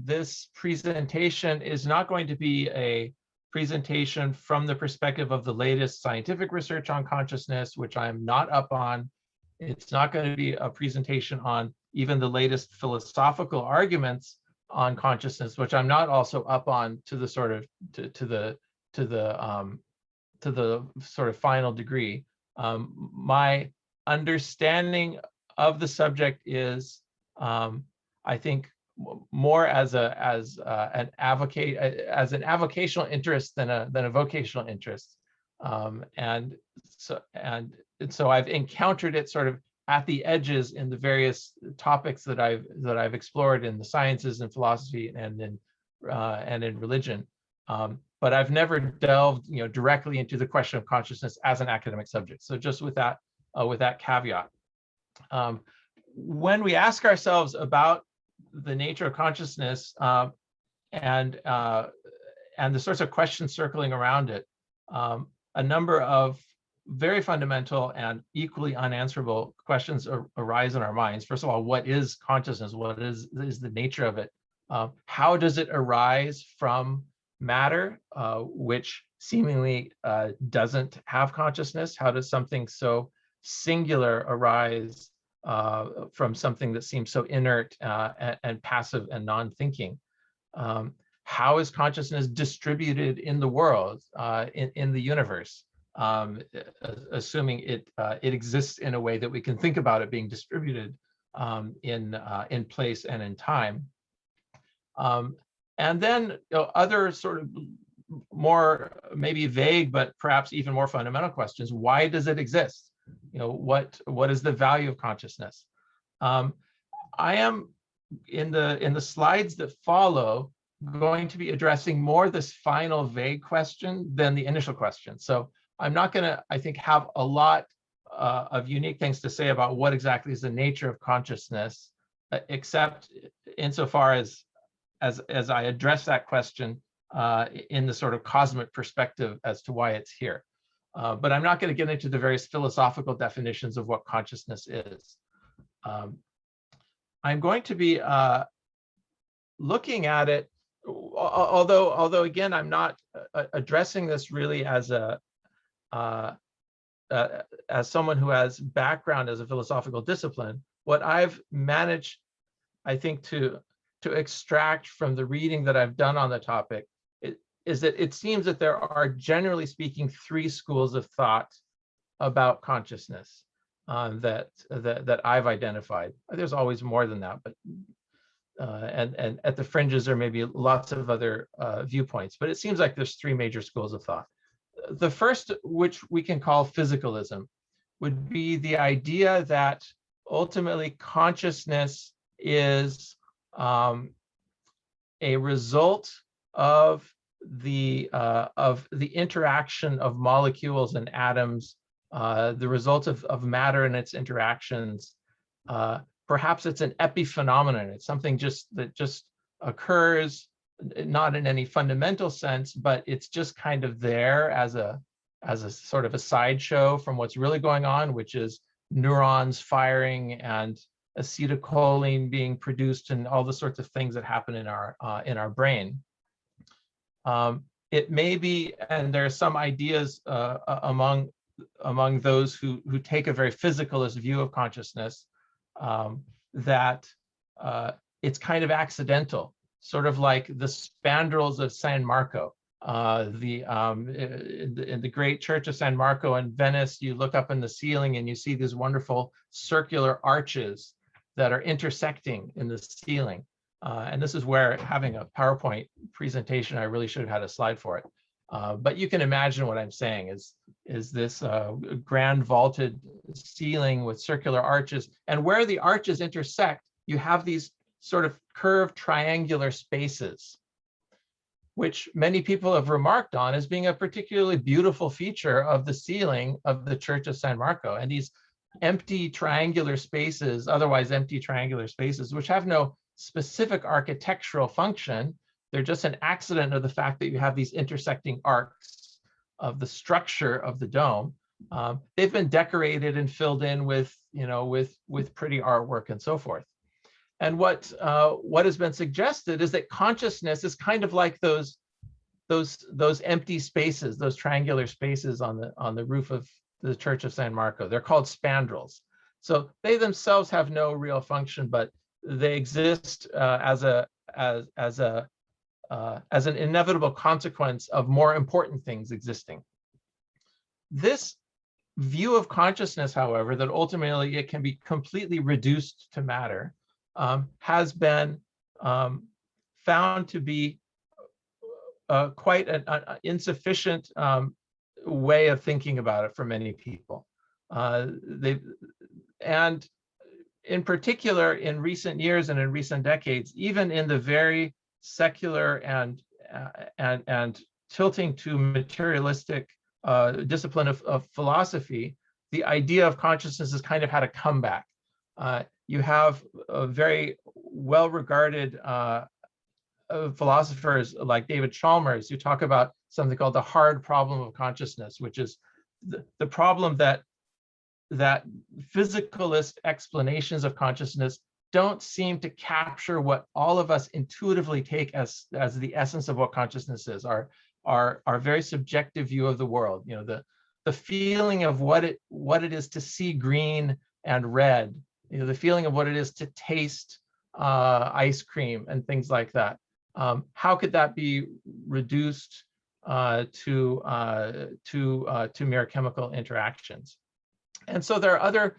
this presentation is not going to be a presentation from the perspective of the latest scientific research on consciousness, which I'm not up on. It's not going to be a presentation on even the latest philosophical arguments on consciousness, which I'm not also up on to the sort of to the sort of final degree. My understanding of the subject is, I think, more as an avocational interest than a vocational interest, and so I've encountered it sort of at the edges in the various topics that I've explored in the sciences and philosophy and in religion, but I've never delved directly into the question of consciousness as an academic subject. So just with that caveat, when we ask ourselves about the nature of consciousness and the sorts of questions circling around it, a number of very fundamental and equally unanswerable questions arise in our minds. First of all, what is consciousness? What is the nature of it? How does it arise from matter, which seemingly doesn't have consciousness? How does something so singular arise from something that seems so inert and passive and non-thinking? How is consciousness distributed in the world, in the universe, assuming it exists in a way that we can think about it being distributed in place and in time? And then other sort of more maybe vague, but perhaps even more fundamental questions. Why does it exist? What is the value of consciousness? I am in the slides that follow going to be addressing more this final vague question than the initial question. So I'm not going to, I think, have a lot of unique things to say about what exactly is the nature of consciousness, except insofar as I address that question in the sort of cosmic perspective as to why it's here. But I'm not going to get into the various philosophical definitions of what consciousness is. I'm going to be looking at it, although again, I'm not addressing this really as someone who has background as a philosophical discipline. What I've managed, I think, to extract from the reading that I've done on the topic is that it seems that there are, generally speaking, three schools of thought about consciousness that I've identified. There's always more than that, but and at the fringes there may be lots of other viewpoints, but it seems like there's three major schools of thought. The first, which we can call physicalism, would be the idea that ultimately consciousness is a result of the interaction of molecules and atoms, the result of matter and its interactions. Perhaps it's an epiphenomenon. It's something that just occurs, not in any fundamental sense, but it's just kind of there as a sort of a sideshow from what's really going on, which is neurons firing and acetylcholine being produced and all the sorts of things that happen in our brain. It may be, and there are some ideas among those who take a very physicalist view of consciousness, that it's kind of accidental, sort of like the spandrels of San Marco. In the great church of San Marco in Venice, you look up in the ceiling and you see these wonderful circular arches that are intersecting in the ceiling. And this is where, having a PowerPoint presentation, I really should have had a slide for it. But you can imagine what I'm saying is this grand vaulted ceiling with circular arches. And where the arches intersect, you have these sort of curved triangular spaces, which many people have remarked on as being a particularly beautiful feature of the ceiling of the Church of San Marco. And these empty triangular spaces, otherwise empty triangular spaces, which have no specific architectural function, they're just an accident of the fact that you have these intersecting arcs of the structure of the dome. They've been decorated and filled in with, with pretty artwork and so forth. what has been suggested is that consciousness is kind of like those empty spaces, those triangular spaces on the roof of the Church of San Marco. They're called spandrels. So they themselves have no real function, but they exist as an inevitable consequence of more important things existing. This view of consciousness, however, that ultimately it can be completely reduced to matter, has been found to be quite an insufficient way of thinking about it for many people. And in particular, in recent years and in recent decades, even in the very secular and tilting to materialistic discipline of philosophy, the idea of consciousness has kind of had a comeback. You have a very well-regarded philosophers like David Chalmers who talk about something called the hard problem of consciousness, which is the problem that physicalist explanations of consciousness don't seem to capture what all of us intuitively take as the essence of what consciousness is, our very subjective view of the world. You know, the feeling of what it is to see green and red, you know, the feeling of what it is to taste ice cream and things like that. How could that be reduced to mere chemical interactions? And so there are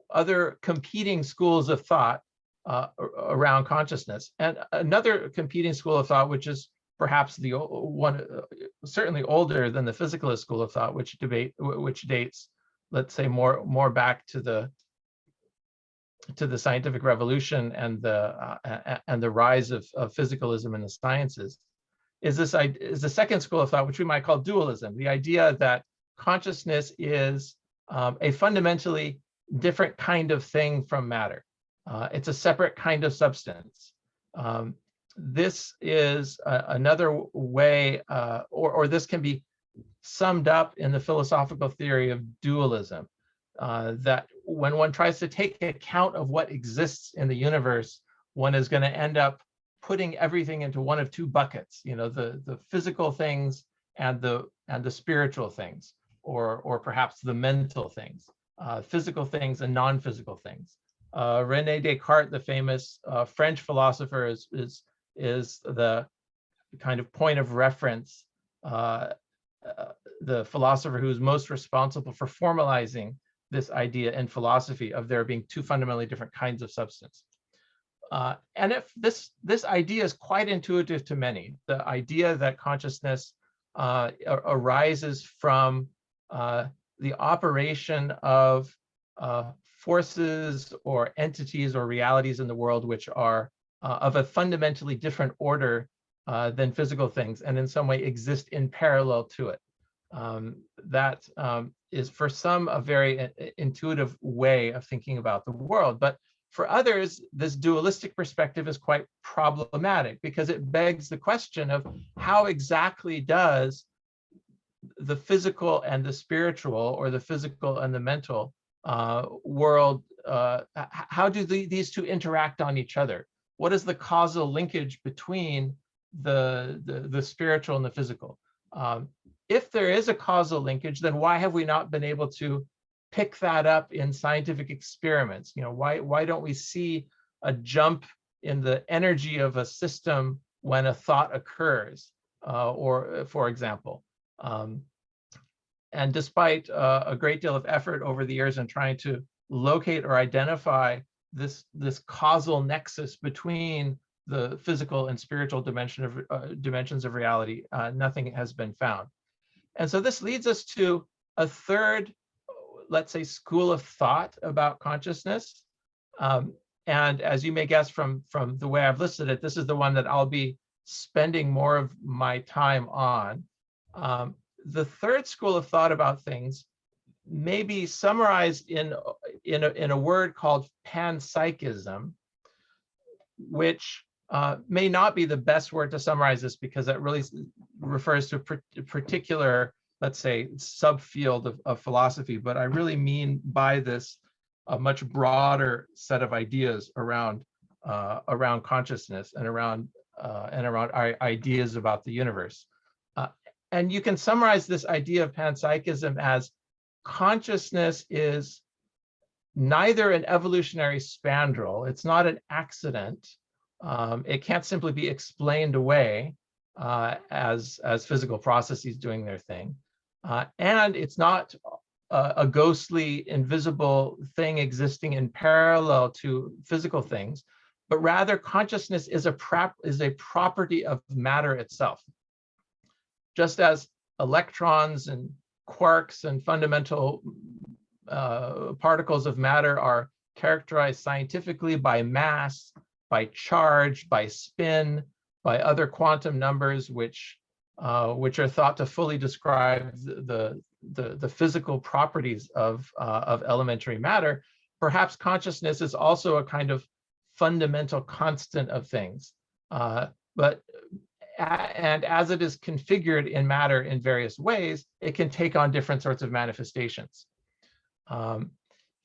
other competing schools of thought around consciousness. And another competing school of thought, which is perhaps the one certainly older than the physicalist school of thought, which dates, let's say, more back to the scientific revolution and the rise of physicalism in the sciences, is the second school of thought, which we might call dualism. The idea that consciousness is a fundamentally different kind of thing from matter. It's a separate kind of substance. This is another way, or this can be summed up in the philosophical theory of dualism, that when one tries to take account of what exists in the universe, one is going to end up putting everything into one of two buckets, you know, the physical things and the spiritual things, or perhaps the mental things, physical things and non-physical things. René Descartes, the famous French philosopher, is the kind of point of reference, the philosopher who is most responsible for formalizing this idea in philosophy of there being two fundamentally different kinds of substance. And if this idea is quite intuitive to many, the idea that consciousness arises from the operation of forces or entities or realities in the world which are of a fundamentally different order than physical things, and in some way exist in parallel to it. That is for some a very intuitive way of thinking about the world, but for others, this dualistic perspective is quite problematic because it begs the question of how exactly does the physical and the spiritual, or the physical and the mental world, how do these two interact on each other? What is the causal linkage between the spiritual and the physical? If there is a causal linkage, then why have we not been able to pick that up in scientific experiments? You know, why don't we see a jump in the energy of a system when a thought occurs, or for example? And despite a great deal of effort over the years in trying to locate or identify this causal nexus between the physical and spiritual dimensions of reality, nothing has been found. And so this leads us to a third, let's say, school of thought about consciousness. And as you may guess from the way I've listed it, this is the one that I'll be spending more of my time on. The third school of thought about things may be summarized in a word called panpsychism, which may not be the best word to summarize this because it really refers to a particular, let's say, subfield of philosophy. But I really mean by this a much broader set of ideas around around consciousness and around our ideas about the universe. And you can summarize this idea of panpsychism as consciousness is neither an evolutionary spandrel, it's not an accident. It can't simply be explained away as physical processes doing their thing. And it's not a ghostly, invisible thing existing in parallel to physical things, but rather consciousness is a property of matter itself. Just as electrons and quarks and fundamental particles of matter are characterized scientifically by mass, by charge, by spin, by other quantum numbers, which are thought to fully describe the physical properties of elementary matter, perhaps consciousness is also a kind of fundamental constant of things. And as it is configured in matter in various ways, it can take on different sorts of manifestations.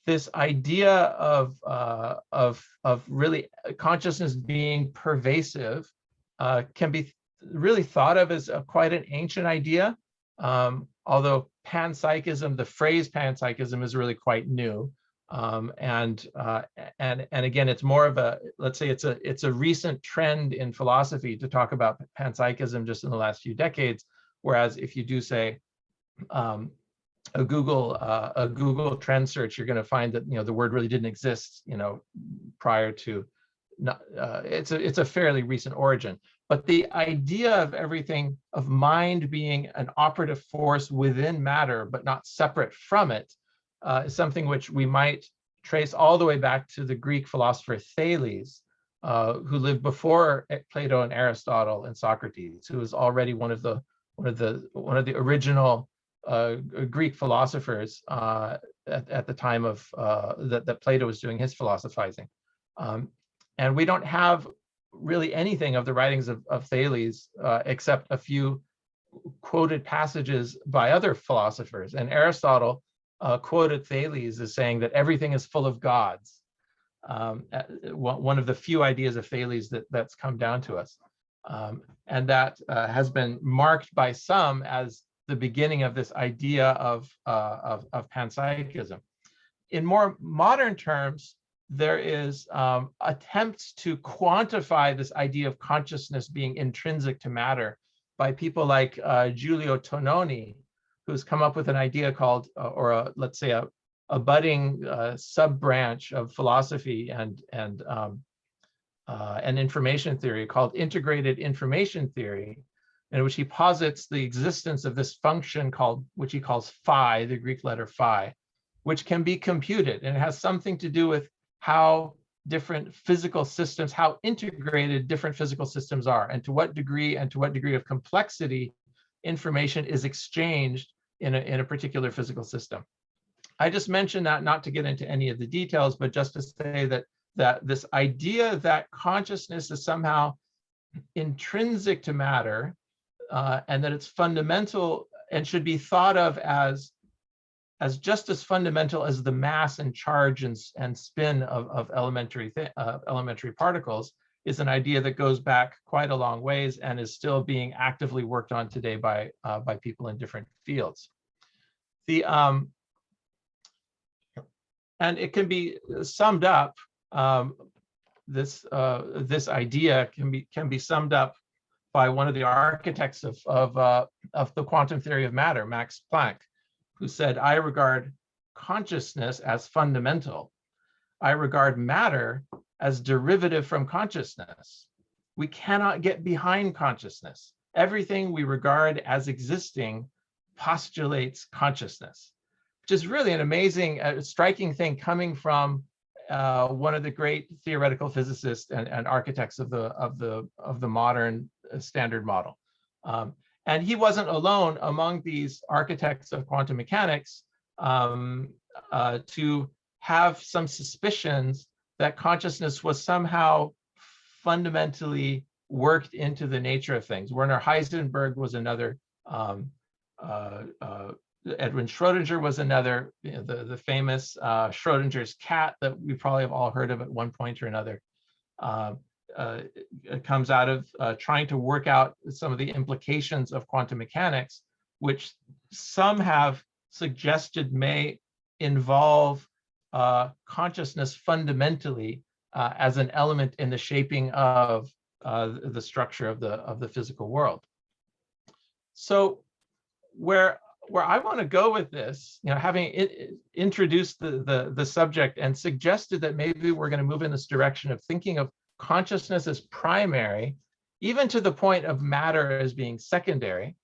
This idea of really consciousness being pervasive can be really thought of as quite an ancient idea, although panpsychism, the phrase panpsychism, is really quite new. And again, it's more of a, let's say it's a recent trend in philosophy to talk about panpsychism just in the last few decades. Whereas if you do say a Google trend search, you're going to find that the word really didn't exist prior to. It's a fairly recent origin. But the idea of everything, of mind being an operative force within matter, but not separate from it, is something which we might trace all the way back to the Greek philosopher Thales, who lived before Plato and Aristotle and Socrates, who was already one of the original Greek philosophers at the time of that Plato was doing his philosophizing. And we don't have really anything of the writings of Thales except a few quoted passages by other philosophers. And Aristotle quoted Thales as saying that everything is full of gods. One of the few ideas of Thales that's come down to us. And that has been marked by some as the beginning of this idea of panpsychism. In more modern terms, there is attempts to quantify this idea of consciousness being intrinsic to matter by people like Giulio Tononi, who's come up with an idea called, let's say a budding sub-branch of philosophy and information theory called integrated information theory, in which he posits the existence of this function which he calls phi, the Greek letter phi, which can be computed, and it has something to do with how different physical systems, how integrated different physical systems are, and to what degree of complexity information is exchanged in a particular physical system. I just mentioned that not to get into any of the details, but just to say that this idea that consciousness is somehow intrinsic to matter, and that it's fundamental and should be thought of as just as fundamental as the mass and charge and spin of elementary particles, is an idea that goes back quite a long ways and is still being actively worked on today by people in different fields. And it can be summed up. This idea can be summed up by one of the architects of the quantum theory of matter, Max Planck, who said, "I regard consciousness as fundamental. I regard matter as derivative from consciousness. We cannot get behind consciousness. Everything we regard as existing postulates consciousness," which is really an amazing, striking thing coming from one of the great theoretical physicists and architects of the modern standard model. And he wasn't alone among these architects of quantum mechanics to have some suspicions that consciousness was somehow fundamentally worked into the nature of things. Werner Heisenberg was another. Edwin Schrödinger was another. The famous Schrödinger's cat that we probably have all heard of at one point or another. It comes out of trying to work out some of the implications of quantum mechanics, which some have suggested may involve consciousness fundamentally as an element in the shaping of the structure of the physical world. So where I want to go with this, having introduced the subject and suggested that maybe we're going to move in this direction of thinking of consciousness as primary, even to the point of matter as being secondary,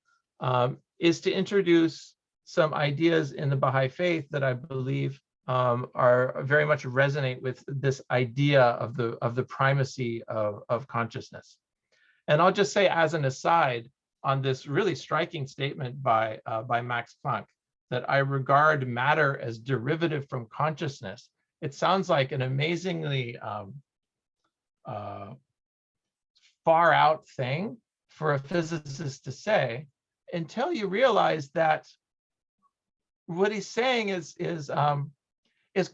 is to introduce some ideas in the Baha'i faith that I believe are very much resonate with this idea of the primacy of consciousness. And I'll just say as an aside on this really striking statement by Max Planck, that I regard matter as derivative from consciousness. It sounds like an amazingly far out thing for a physicist to say, until you realize that what he's saying is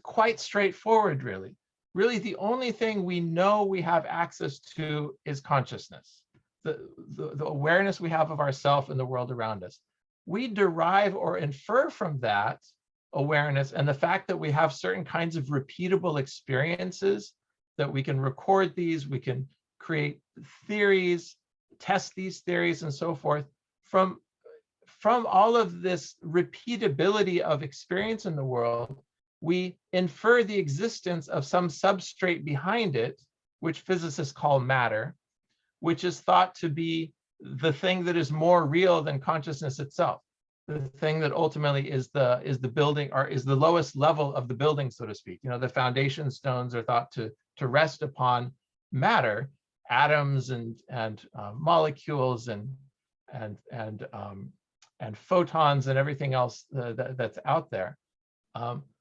quite straightforward, really. Really, the only thing we know we have access to is consciousness, the awareness we have of ourself and the world around us. We derive or infer from that awareness and the fact that we have certain kinds of repeatable experiences, that we can record these, we can create theories, test these theories and so forth. From all of this repeatability of experience in the world, we infer the existence of some substrate behind it, which physicists call matter, which is thought to be the thing that is more real than consciousness itself, the thing that ultimately is the building, or is the lowest level of the building, so to speak. The foundation stones are thought to rest upon matter, atoms and molecules and photons and everything else that's out there.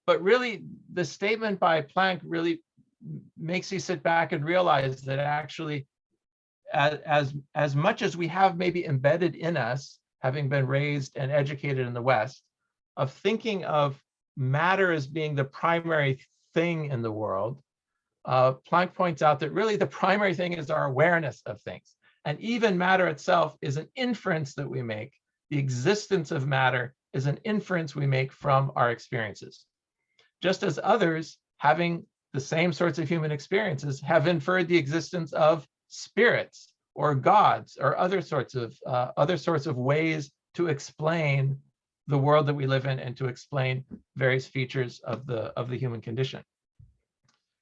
But really, the statement by Planck really makes you sit back and realize that actually, as much as we have maybe embedded in us, having been raised and educated in the West, of thinking of matter as being the primary thing in the world, Planck points out that really the primary thing is our awareness of things. And even matter itself is an inference that we make. The existence of matter is an inference we make from our experiences. Just as others, having the same sorts of human experiences, have inferred the existence of spirits or gods or other sorts of ways to explain the world that we live in and to explain various features of the human condition.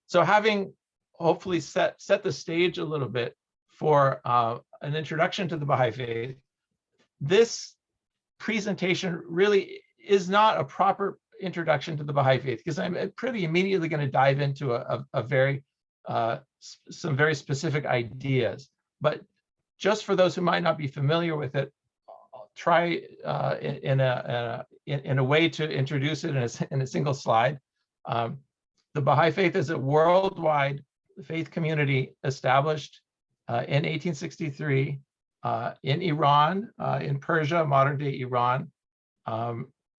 So having hopefully set the stage a little bit for an introduction to the Baha'i faith, this presentation really is not a proper introduction to the Baha'i faith, because I'm pretty immediately going to dive into some very specific ideas. But just for those who might not be familiar with it, I'll try in a way to introduce it in a single slide. The Baha'i faith is a worldwide faith community established in 1863 in Iran, in Persia, modern-day Iran.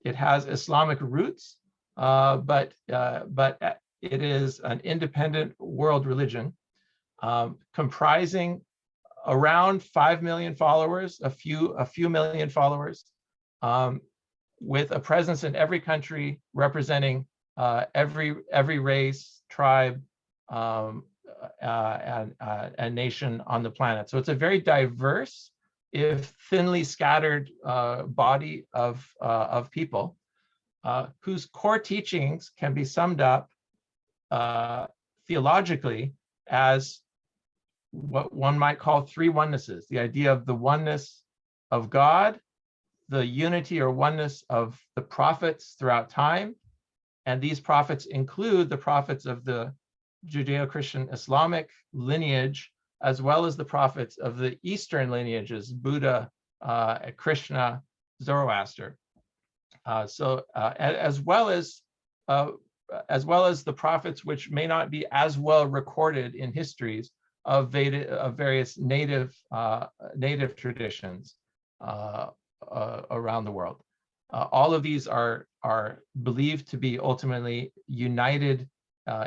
It has Islamic roots, but it is an independent world religion, comprising around 5 million followers, a few million followers, with a presence in every country, representing every race, tribe, and nation on the planet. So it's a very diverse, if thinly scattered, body of people whose core teachings can be summed up theologically as what one might call three onenesses: the idea of the oneness of God, the unity or oneness of the prophets throughout time, and these prophets include the prophets of the Judeo-Christian Islamic lineage, as well as the prophets of the Eastern lineages, Buddha, Krishna, Zoroaster. As well as the prophets which may not be as well recorded in histories of various native traditions around the world. All of these are believed to be ultimately united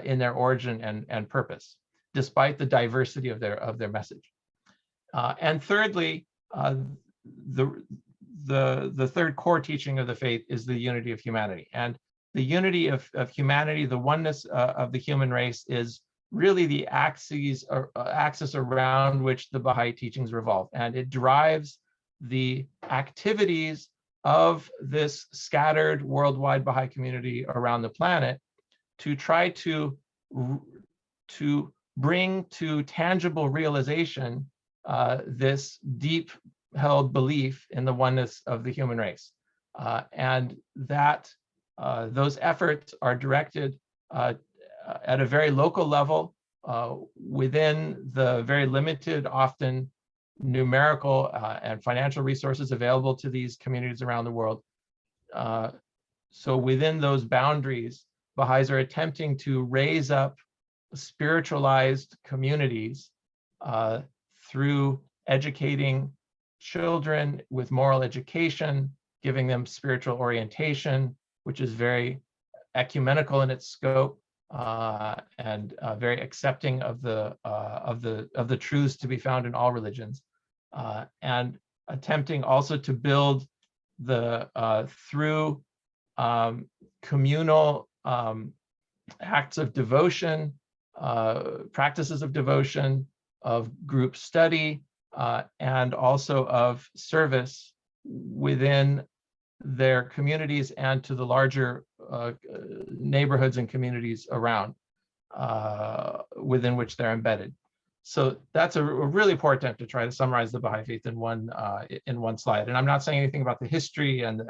in their origin and purpose. despite the diversity of their message. And thirdly, the third core teaching of the faith is the unity of humanity. And the unity of humanity, the oneness of the human race, is really the axis around which the Baha'i teachings revolve. And it drives the activities of this scattered worldwide Baha'i community around the planet to try to bring to tangible realization this deep held belief in the oneness of the human race. And that those efforts are directed at a very local level within the very limited, often numerical and financial resources available to these communities around the world. So within those boundaries, Baha'is are attempting to raise up spiritualized communities through educating children with moral education, giving them spiritual orientation, which is very ecumenical in its scope and very accepting of the truths to be found in all religions, and attempting also to build through communal acts of devotion, practices of devotion, of group study, and also of service within their communities and to the larger neighborhoods and communities around within which they're embedded. So that's a really poor attempt to try to summarize the Baha'i faith in one slide. And I'm not saying anything about the history and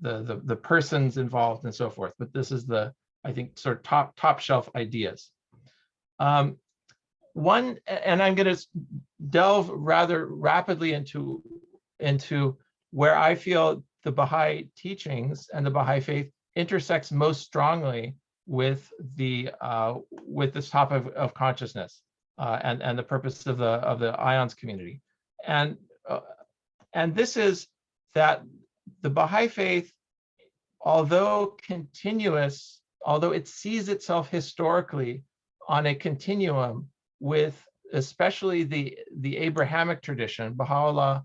the persons involved and so forth, but this is I think, sort of top shelf ideas. And I'm going to delve rather rapidly into where I feel the Baha'i teachings and the Baha'i faith intersects most strongly with this topic of consciousness and the purpose of the IONS community. And this is that the Baha'i faith, although continuous, although it sees itself historically on a continuum with especially the Abrahamic tradition, Baha'u'llah,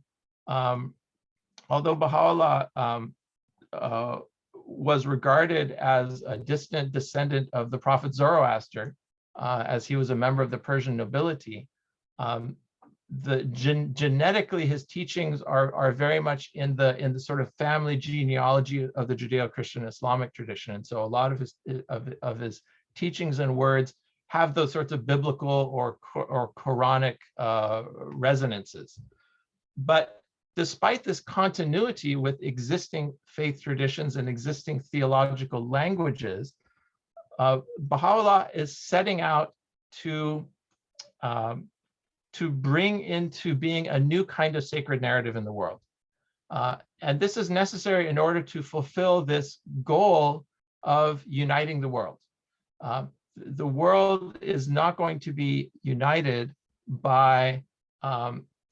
although Baha'u'llah was regarded as a distant descendant of the prophet Zoroaster, as he was a member of the Persian nobility, genetically his teachings are very much in the sort of family genealogy of the Judeo-Christian Islamic tradition, and so a lot of his teachings and words have those sorts of biblical or Quranic resonances. But despite this continuity with existing faith traditions and existing theological languages, Baha'u'llah is setting out to bring into being a new kind of sacred narrative in the world. And this is necessary in order to fulfill this goal of uniting the world. The world is not going to be united by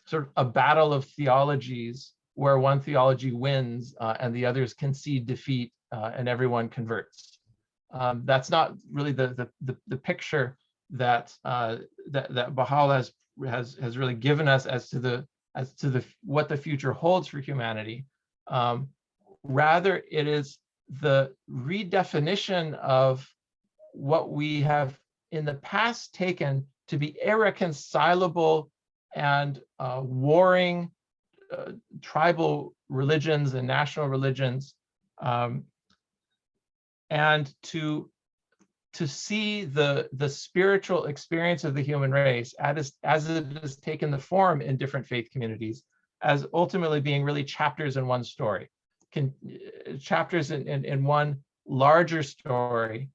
sort of a battle of theologies where one theology wins and the others concede defeat and everyone converts. That's not really the picture that Baha'u'llah has really given us as to what the future holds for humanity. Rather, it is the redefinition of what we have in the past taken to be irreconcilable and warring tribal religions and national religions, and to see the spiritual experience of the human race as it has taken the form in different faith communities as ultimately being really chapters in one story, chapters in one larger story,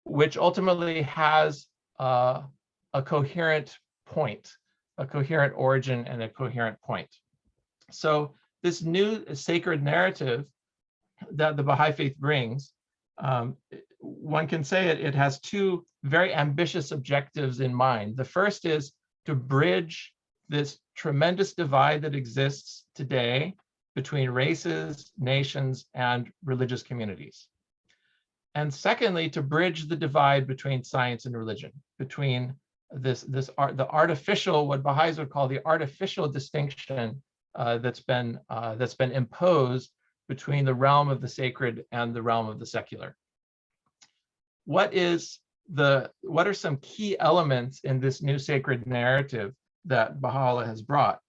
which ultimately has a coherent point, a coherent origin and a coherent point. So this new sacred narrative that the Baha'i faith brings, one can say it has two very ambitious objectives in mind. The first is to bridge this tremendous divide that exists today between races, nations, and religious communities. And secondly, to bridge the divide between science and religion, between the artificial, what Baha'is would call the artificial distinction that's been imposed between the realm of the sacred and the realm of the secular. What are some key elements in this new sacred narrative that Baha'u'llah has brought?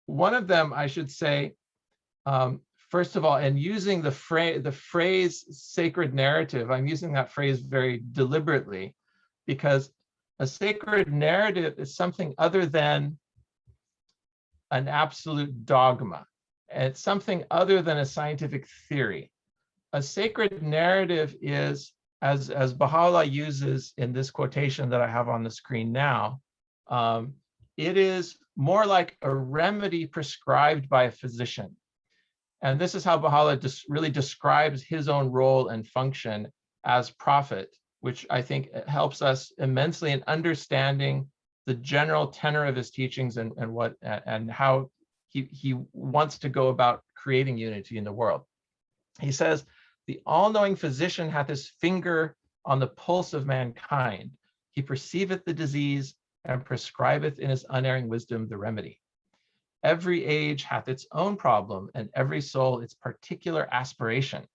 One of them, I should say, first of all, and using the phrase sacred narrative, I'm using that phrase very deliberately, because a sacred narrative is something other than an absolute dogma. It's something other than a scientific theory. A sacred narrative is, as Baha'u'llah uses in this quotation that I have on the screen now, it is more like a remedy prescribed by a physician. And this is how Baha'u'llah really describes his own role and function as prophet, which I think helps us immensely in understanding the general tenor of his teachings and how he wants to go about creating unity in the world. He says, "The all-knowing physician hath his finger on the pulse of mankind. He perceiveth the disease and prescribeth in his unerring wisdom the remedy. Every age hath its own problem, and every soul its particular aspiration.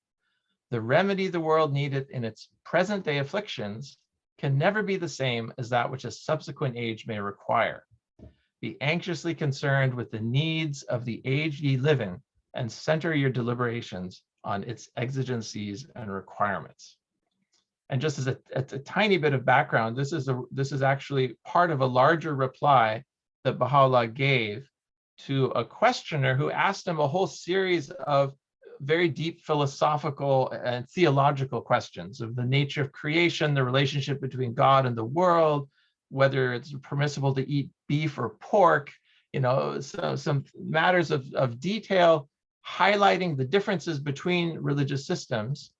The remedy the world needeth in its present day afflictions can never be the same as that which a subsequent age may require. Be anxiously concerned with the needs of the age ye live in, and center your deliberations on its exigencies and requirements." And just as a tiny bit of background, this is actually part of a larger reply that Baha'u'llah gave to a questioner who asked him a whole series of very deep philosophical and theological questions of the nature of creation, the relationship between God and the world, whether it's permissible to eat beef or pork, so some matters of detail highlighting the differences between religious systems,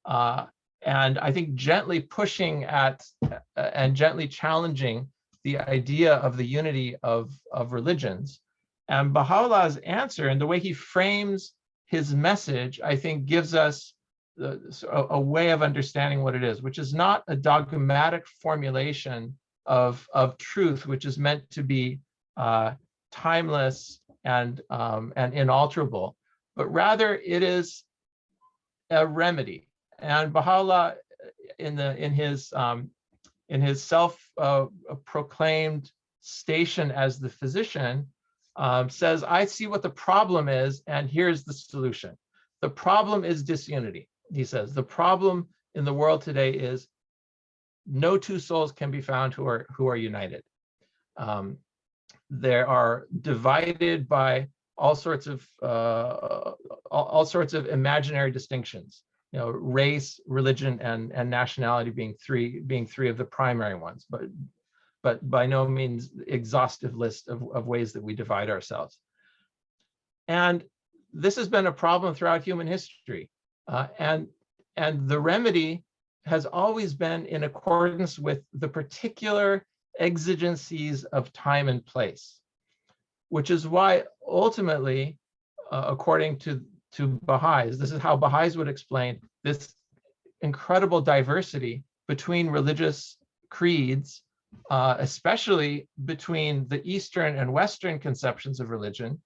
and I think gently pushing at and gently challenging the idea of the unity of religions. And Baha'u'llah's answer and the way he frames his message, I think, gives us a way of understanding what it is, which is not a dogmatic formulation of truth, which is meant to be timeless and inalterable, but rather it is a remedy. And Baha'u'llah, in his self-proclaimed station as the physician, says, "I see what the problem is, and here's the solution. The problem is disunity." He says, "The problem in the world today is no two souls can be found who are united. They are divided by all sorts of imaginary distinctions. Race, religion, and nationality being three of the primary ones, but by no means exhaustive list of ways that we divide ourselves. And this has been a problem throughout human history. And the remedy has always been in accordance with the particular exigencies of time and place, which is why ultimately, according to Baha'is, this is how Baha'is would explain this incredible diversity between religious creeds, especially between the Eastern and Western conceptions of religion.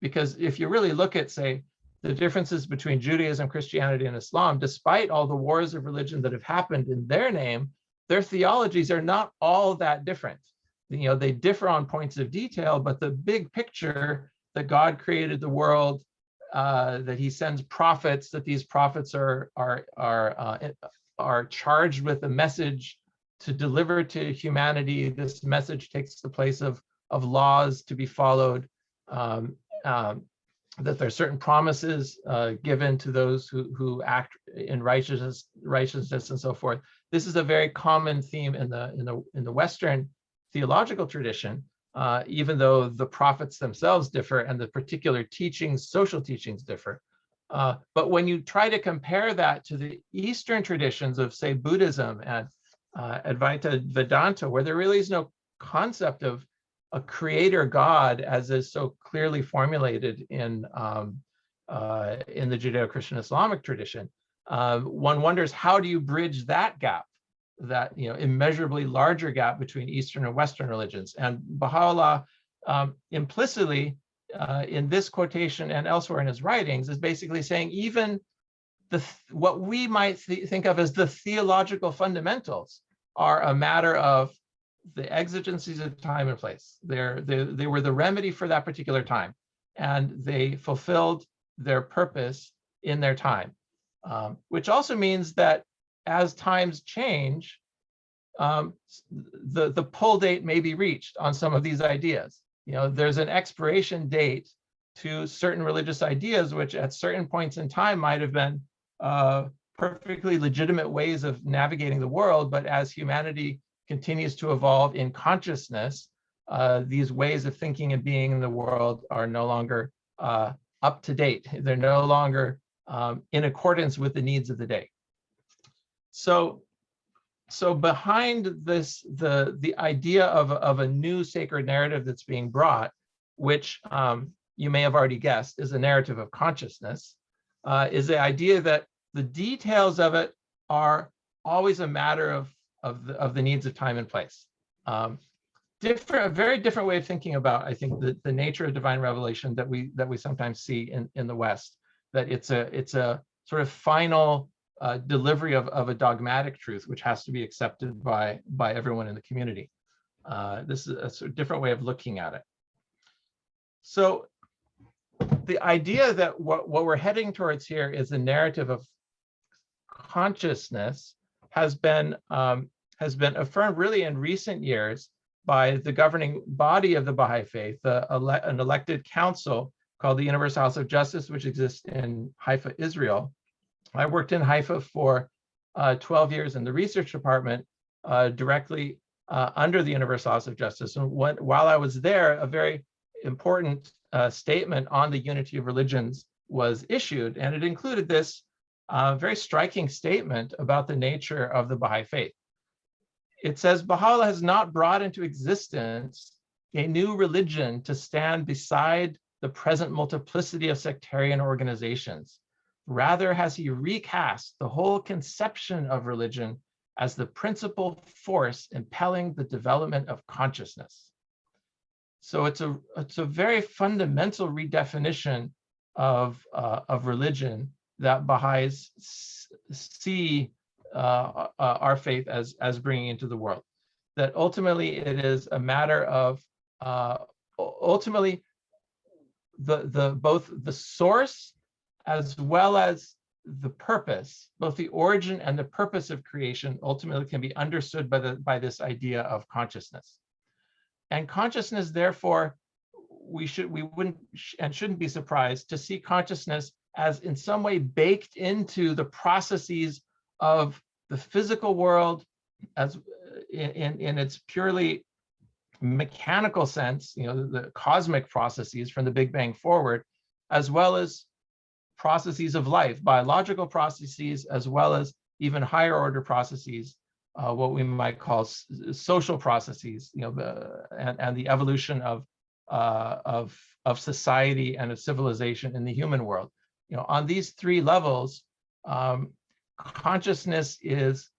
Because if you really look at, say, the differences between Judaism, Christianity, and Islam, despite all the wars of religion that have happened in their name, their theologies are not all that different. They differ on points of detail, but the big picture that God created the world, that he sends prophets, that these prophets are charged with a message to deliver to humanity. This message takes the place of laws to be followed, that there are certain promises given to those who act in righteousness and so forth. This is a very common theme in the Western theological tradition, even though the prophets themselves differ and the particular teachings, social teachings differ. But when you try to compare that to the Eastern traditions of, say, Buddhism and Advaita Vedanta, where there really is no concept of a creator God, as is so clearly formulated in the Judeo-Christian Islamic tradition, one wonders, how do you bridge that gap, that immeasurably larger gap between Eastern and Western religions? And Baha'u'llah implicitly in this quotation and elsewhere in his writings is basically saying even what we might think of as the theological fundamentals are a matter of the exigencies of time and place. They were the remedy for that particular time, and they fulfilled their purpose in their time, which also means that as times change, the pull date may be reached on some of these ideas. There's an expiration date to certain religious ideas, which at certain points in time might have been perfectly legitimate ways of navigating the world, but as humanity continues to evolve in consciousness, these ways of thinking and being in the world are no longer up to date. They're no longer in accordance with the needs of the day. So behind this, the idea of a new sacred narrative that's being brought, which you may have already guessed is a narrative of consciousness, is the idea that the details of it are always a matter of the needs of time and place. A very different way of thinking about, I think, the nature of divine revelation that we sometimes see in the West. That it's a sort of final delivery of a dogmatic truth, which has to be accepted by everyone in the community. This is a sort of different way of looking at it. So the idea that what we're heading towards here is a narrative of consciousness has been affirmed really in recent years by the governing body of the Baha'i faith, an elected council called the Universal House of Justice, which exists in Haifa, Israel. I worked in Haifa for 12 years in the research department, directly under the Universal House of Justice. And while I was there, a very important statement on the unity of religions was issued, and it included this very striking statement about the nature of the Baha'i faith. It says, Baha'u'llah has not brought into existence a new religion to stand beside the present multiplicity of sectarian organizations. Rather has he recast the whole conception of religion as the principal force impelling the development of consciousness. So it's a very fundamental redefinition of religion that Baha'is see our faith as bringing into the world. That ultimately it is a matter of ultimately both the source as well as the purpose, both the origin and the purpose of creation ultimately can be understood by this idea of consciousness. And consciousness, therefore, we wouldn't and shouldn't be surprised to see consciousness as in some way baked into the processes of the physical world, as in its purely mechanical sense, the cosmic processes from the Big Bang forward, as well as processes of life, biological processes, as well as even higher order processes, what we might call social processes, and the evolution of society and of civilization in the human world. On these three levels, consciousness is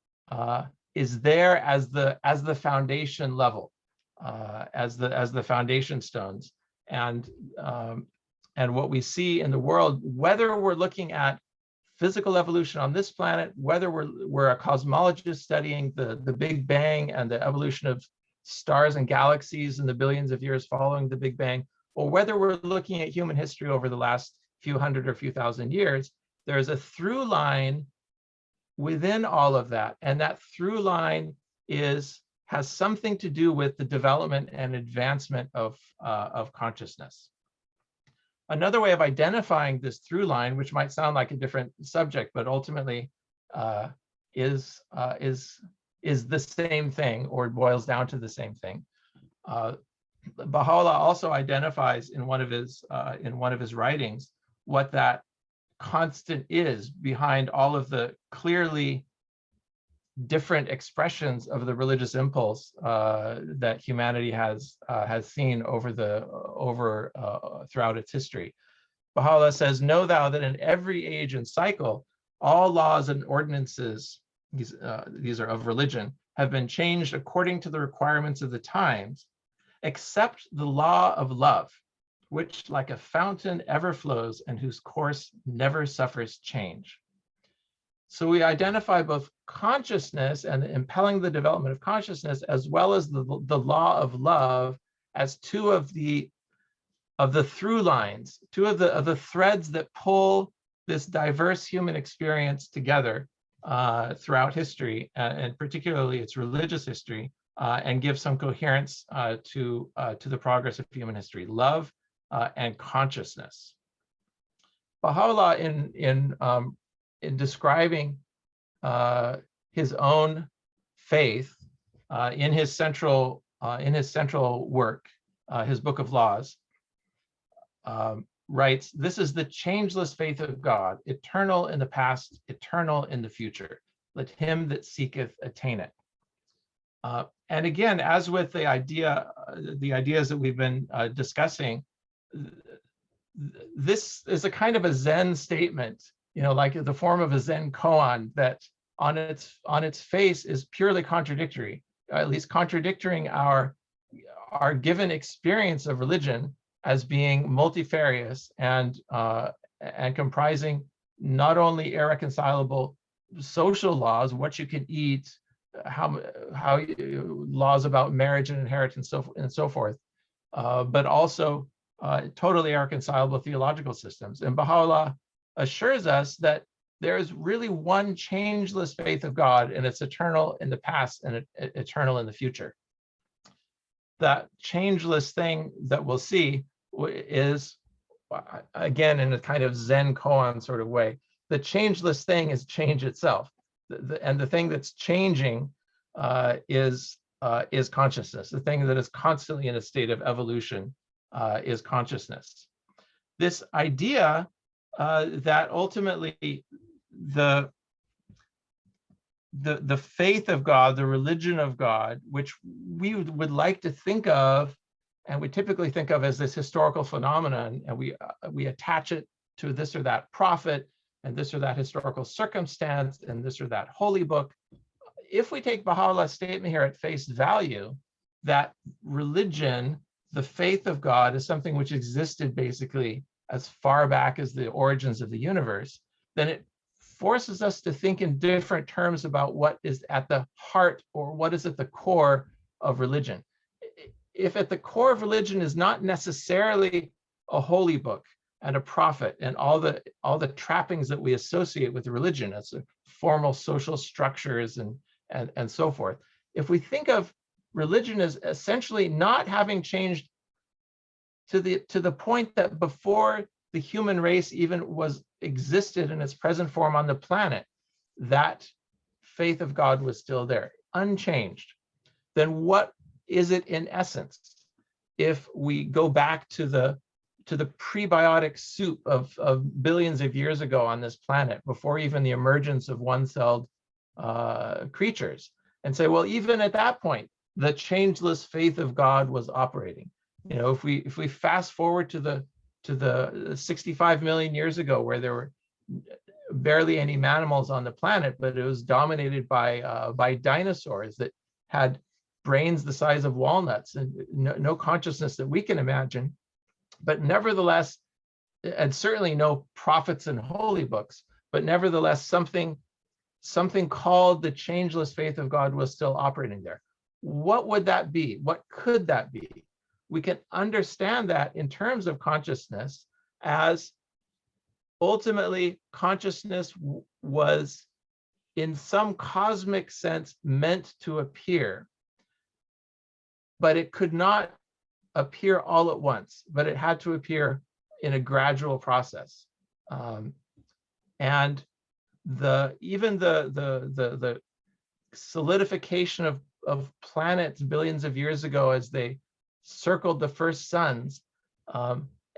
there as the foundation level, as the foundation stones, and what we see in the world, whether we're looking at physical evolution on this planet, whether we're a cosmologist studying the Big Bang and the evolution of stars and galaxies in the billions of years following the Big Bang, or whether we're looking at human history over the last few hundred or few thousand years, there's a through line within all of that, and that through line has something to do with the development and advancement of consciousness. Another way of identifying this through line, which might sound like a different subject, but ultimately is the same thing, or boils down to the same thing. Baha'u'llah also identifies in one of his writings what that constant is behind all of the clearly different expressions of the religious impulse that humanity has seen throughout its history. Baha'u'llah says, "Know thou that in every age and cycle, all laws and ordinances, these are of religion, have been changed according to the requirements of the times, except the law of love, which like a fountain ever flows and whose course never suffers change. So we identify both consciousness and impelling the development of consciousness, as well as the law of love, as two of the through lines, two of the threads that pull this diverse human experience together throughout history, and particularly its religious history, and give some coherence to the progress of human history: love and consciousness. Baha'u'llah, in describing his own faith in his central work, his Book of Laws, writes, "This is the changeless faith of God, eternal in the past, eternal in the future. Let him that seeketh attain it." And again, as with the ideas that we've been discussing, this is a kind of a Zen statement, like the form of a Zen koan that on its face is purely contradictory, at least contradicting our given experience of religion as being multifarious and comprising not only irreconcilable social laws, what you can eat, how laws about marriage and inheritance and so forth, but also totally irreconcilable theological systems. And Baha'u'llah assures us that there is really one changeless faith of God, and it's eternal in the past and eternal in the future. That changeless thing that we'll see is, again, in a kind of Zen koan sort of way, the changeless thing is change itself. And the thing that's changing is consciousness. The thing that is constantly in a state of evolution is consciousness. This idea that ultimately the faith of God, the religion of God, which we would like to think of, and we typically think of as this historical phenomenon, and we attach it to this or that prophet and this or that historical circumstance and this or that holy book. If we take Baha'u'llah's statement here at face value, that religion, the faith of God, is something which existed basically as far back as the origins of the universe, then it forces us to think in different terms about what is at the heart or what is at the core of religion. If at the core of religion is not necessarily a holy book and a prophet and all the trappings that we associate with religion as formal social structures and so forth, if we think of religion as essentially not having changed to the point that before the human race even existed in its present form on the planet, that faith of God was still there, unchanged, then what is it in essence? If we go back to the prebiotic soup of billions of years ago on this planet, before even the emergence of one-celled creatures, and say, well, even at that point, the changeless faith of God was operating. If we fast forward to the 65 million years ago, where there were barely any mammals on the planet, but it was dominated by dinosaurs that had brains the size of walnuts and no consciousness that we can imagine, but nevertheless, and certainly no prophets and holy books, but nevertheless something called the changeless faith of God was still operating there. What would that be? What could that be? We can understand that in terms of consciousness as ultimately consciousness was in some cosmic sense meant to appear, but it could not appear all at once, but it had to appear in a gradual process. And even the solidification of planets billions of years ago as they circled the first suns,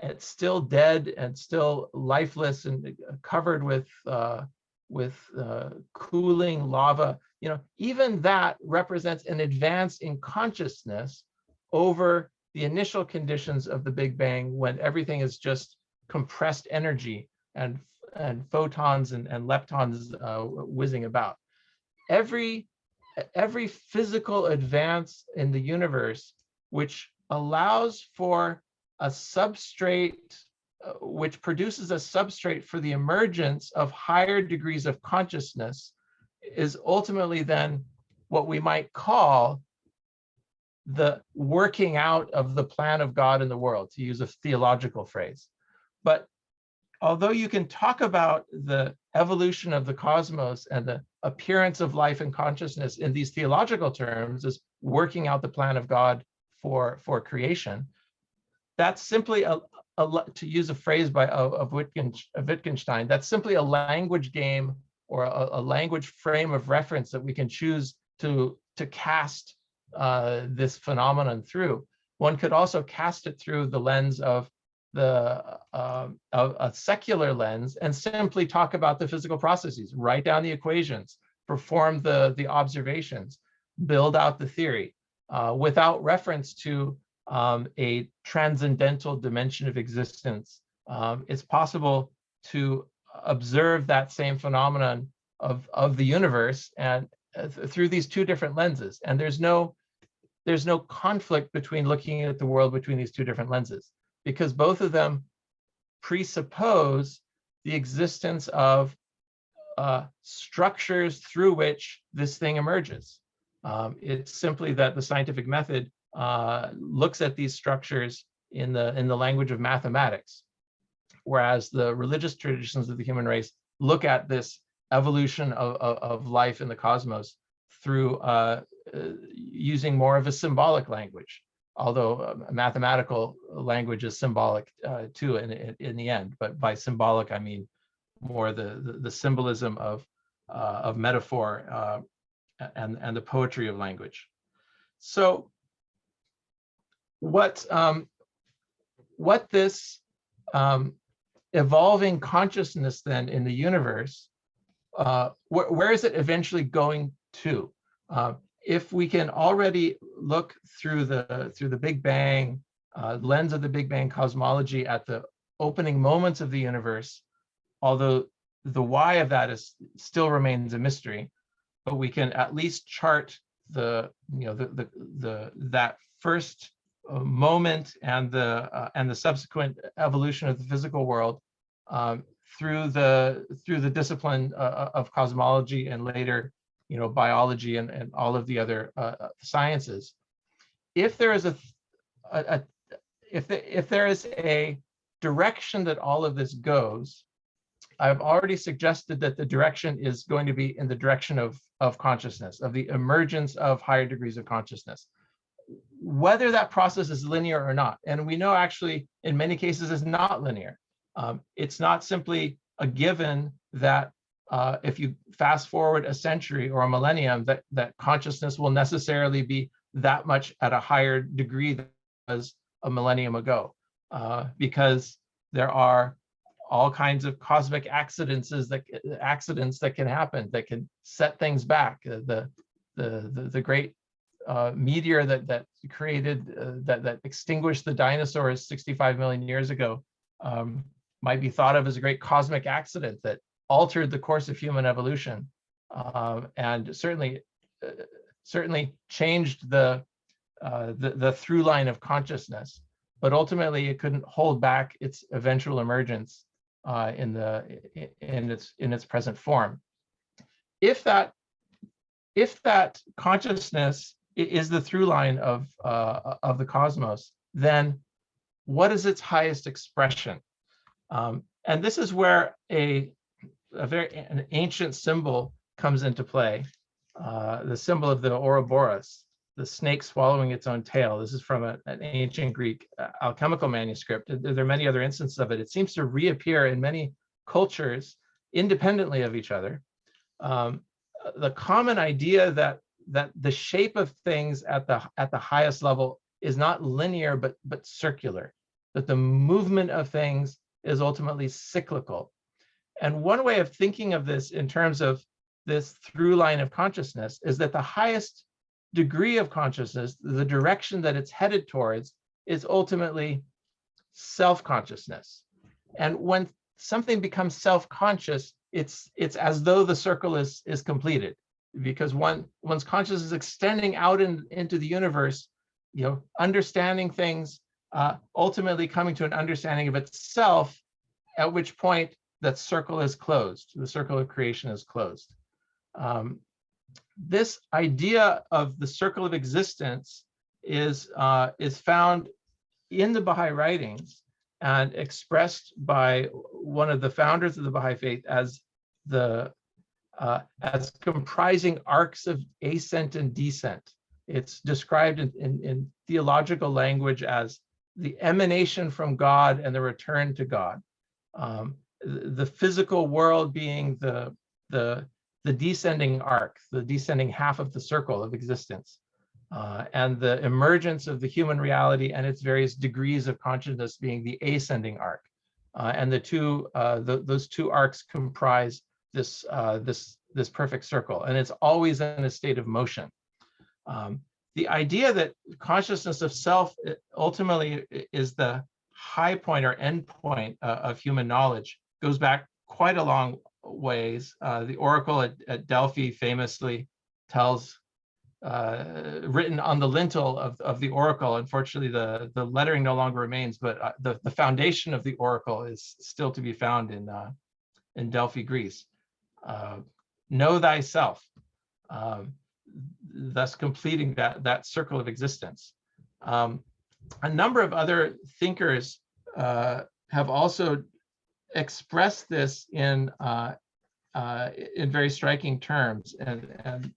it's still dead and still lifeless and covered with cooling lava. Even that represents an advance in consciousness over the initial conditions of the Big Bang, when everything is just compressed energy and and photons and leptons whizzing about. Every physical advance in the universe which allows for a substrate, which produces a substrate for the emergence of higher degrees of consciousness, is ultimately then what we might call the working out of the plan of God in the world, to use a theological phrase. But although you can talk about the evolution of the cosmos and the appearance of life and consciousness in these theological terms as working out the plan of God for creation, that's simply to use a phrase of Wittgenstein, that's simply a language game or a language frame of reference that we can choose to cast this phenomenon through. One could also cast it through the lens of a secular lens and simply talk about the physical processes, write down the equations, perform the observations, build out the theory, without reference to a transcendental dimension of existence. It's possible to observe that same phenomenon of the universe and through these two different lenses. And there's no conflict between looking at the world between these two different lenses, because both of them presuppose the existence of structures through which this thing emerges. It's simply that the scientific method looks at these structures in the language of mathematics, whereas the religious traditions of the human race look at this evolution of life in the cosmos through using more of a symbolic language, although mathematical language is symbolic too in the end. But by symbolic, I mean more the symbolism of metaphor and the poetry of language. So what this evolving consciousness then in the universe, where is it eventually going to? If we can already look through the Big Bang lens of the Big Bang cosmology at the opening moments of the universe, although the why of that still remains a mystery, but we can at least chart that first moment and the subsequent evolution of the physical world through the discipline of cosmology and later biology and all of the other sciences. If there is if there is a direction that all of this goes, I've already suggested that the direction is going to be in the direction of consciousness, of the emergence of higher degrees of consciousness. Whether that process is linear or not, and we know actually in many cases it's not linear. It's not simply a given that if you fast forward a century or a millennium, that consciousness will necessarily be that much at a higher degree than it was a millennium ago, because there are all kinds of cosmic accidents that can happen that can set things back. The great meteor that created that extinguished the dinosaurs 65 million years ago might be thought of as a great cosmic accident that altered the course of human evolution, and certainly changed the through line of consciousness. But ultimately, it couldn't hold back its eventual emergence in its present form. If that consciousness is the through line of the cosmos, then what is its highest expression? And this is where an ancient symbol comes into play, the symbol of the Ouroboros, the snake swallowing its own tail. This is from an ancient Greek alchemical manuscript. There are many other instances of it. It seems to reappear in many cultures independently of each other. The common idea that the shape of things at the highest level is not linear but circular, that the movement of things is ultimately cyclical. And one way of thinking of this in terms of this through line of consciousness is that the highest degree of consciousness, the direction that it's headed towards, is ultimately self-consciousness. And when something becomes self-conscious, it's as though the circle is completed, because one's consciousness is extending out into the universe, understanding things, ultimately coming to an understanding of itself, at which point that circle is closed. The circle of creation is closed. This idea of the circle of existence is found in the Baha'i writings and expressed by one of the founders of the Baha'i faith as comprising arcs of ascent and descent. It's described in theological language as the emanation from God and the return to God. The physical world being the descending arc, the descending half of the circle of existence, and the emergence of the human reality and its various degrees of consciousness being the ascending arc. And those two arcs comprise this perfect circle, and it's always in a state of motion. The idea that consciousness of self ultimately is the high point or end point of human knowledge goes back quite a long ways. The oracle at Delphi famously tells, written on the lintel of the oracle, unfortunately the lettering no longer remains, but the foundation of the oracle is still to be found in Delphi, Greece. Know thyself, thus completing that circle of existence. A number of other thinkers have also expressed this in very striking terms, and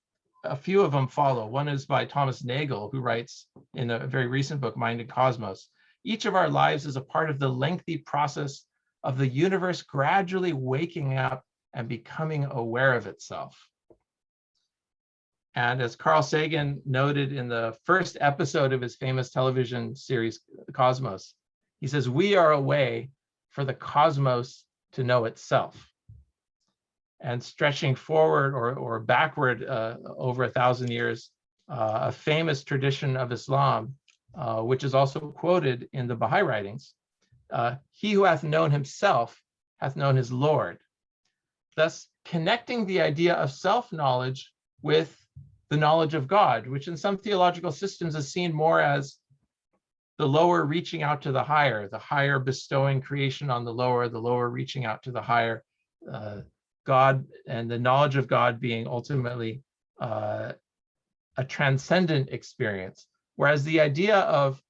a few of them follow. One is by Thomas Nagel, who writes in a very recent book, Mind and Cosmos, each of our lives is a part of the lengthy process of the universe gradually waking up and becoming aware of itself. And as Carl Sagan noted in the first episode of his famous television series, Cosmos, he says, we are a way for the cosmos to know itself. And stretching forward or backward over 1,000 years, a famous tradition of Islam, which is also quoted in the Baha'i writings, he who hath known himself hath known his Lord. Thus connecting the idea of self-knowledge with the knowledge of God, which in some theological systems is seen more as the lower reaching out to the higher bestowing creation on the lower reaching out to the higher, God and the knowledge of God being ultimately a transcendent experience. Whereas the idea of,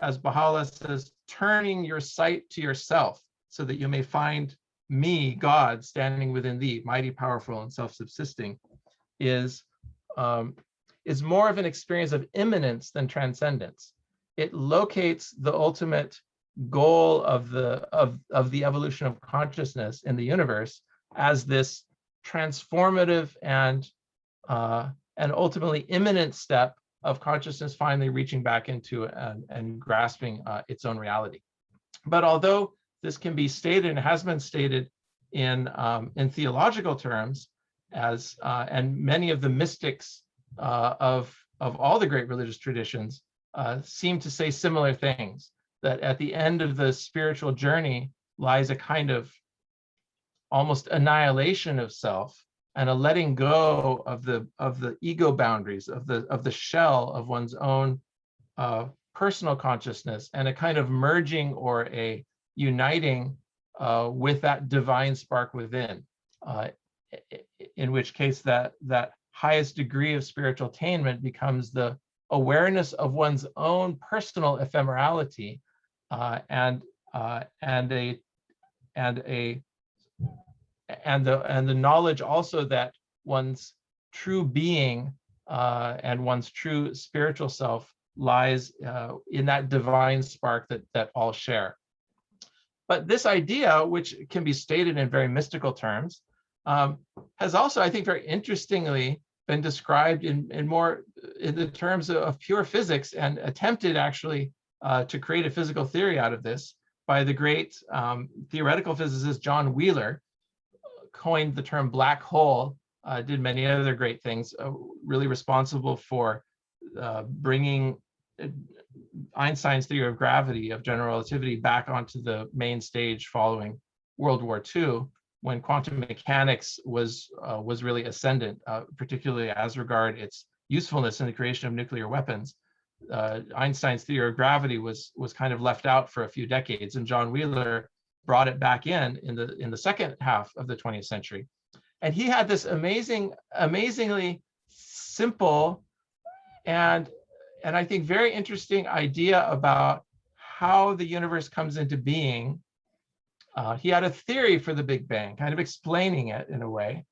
as Baha'u'llah says, turning your sight to yourself so that you may find me, God, standing within thee, mighty, powerful, and self-subsisting, is more of an experience of immanence than transcendence. It locates the ultimate goal of the evolution of consciousness in the universe as this transformative and ultimately imminent step of consciousness finally reaching back into and grasping its own reality. But although this can be stated and has been stated in theological terms, as and many of the mystics of all the great religious traditions seem to say similar things, that at the end of the spiritual journey lies a kind of almost annihilation of self and a letting go of the ego boundaries of the shell of one's own personal consciousness, and a kind of merging or a uniting with that divine spark within, in which case that highest degree of spiritual attainment becomes the awareness of one's own personal ephemerality, and the knowledge also that one's true being and one's true spiritual self lies in that divine spark that all share. But this idea, which can be stated in very mystical terms, has also, I think, very interestingly been described in the terms of pure physics, and attempted actually to create a physical theory out of this by the great theoretical physicist John Wheeler. Coined the term black hole, did many other great things, really responsible for bringing Einstein's theory of gravity, of general relativity, back onto the main stage following World War II, when quantum mechanics was really ascendant, particularly as regard its usefulness in the creation of nuclear weapons. Einstein's theory of gravity was kind of left out for a few decades, and John Wheeler brought it back in the second half of the 20th century. And he had this amazingly simple and I think very interesting idea about how the universe comes into being. He had a theory for the Big Bang, kind of explaining it in a way,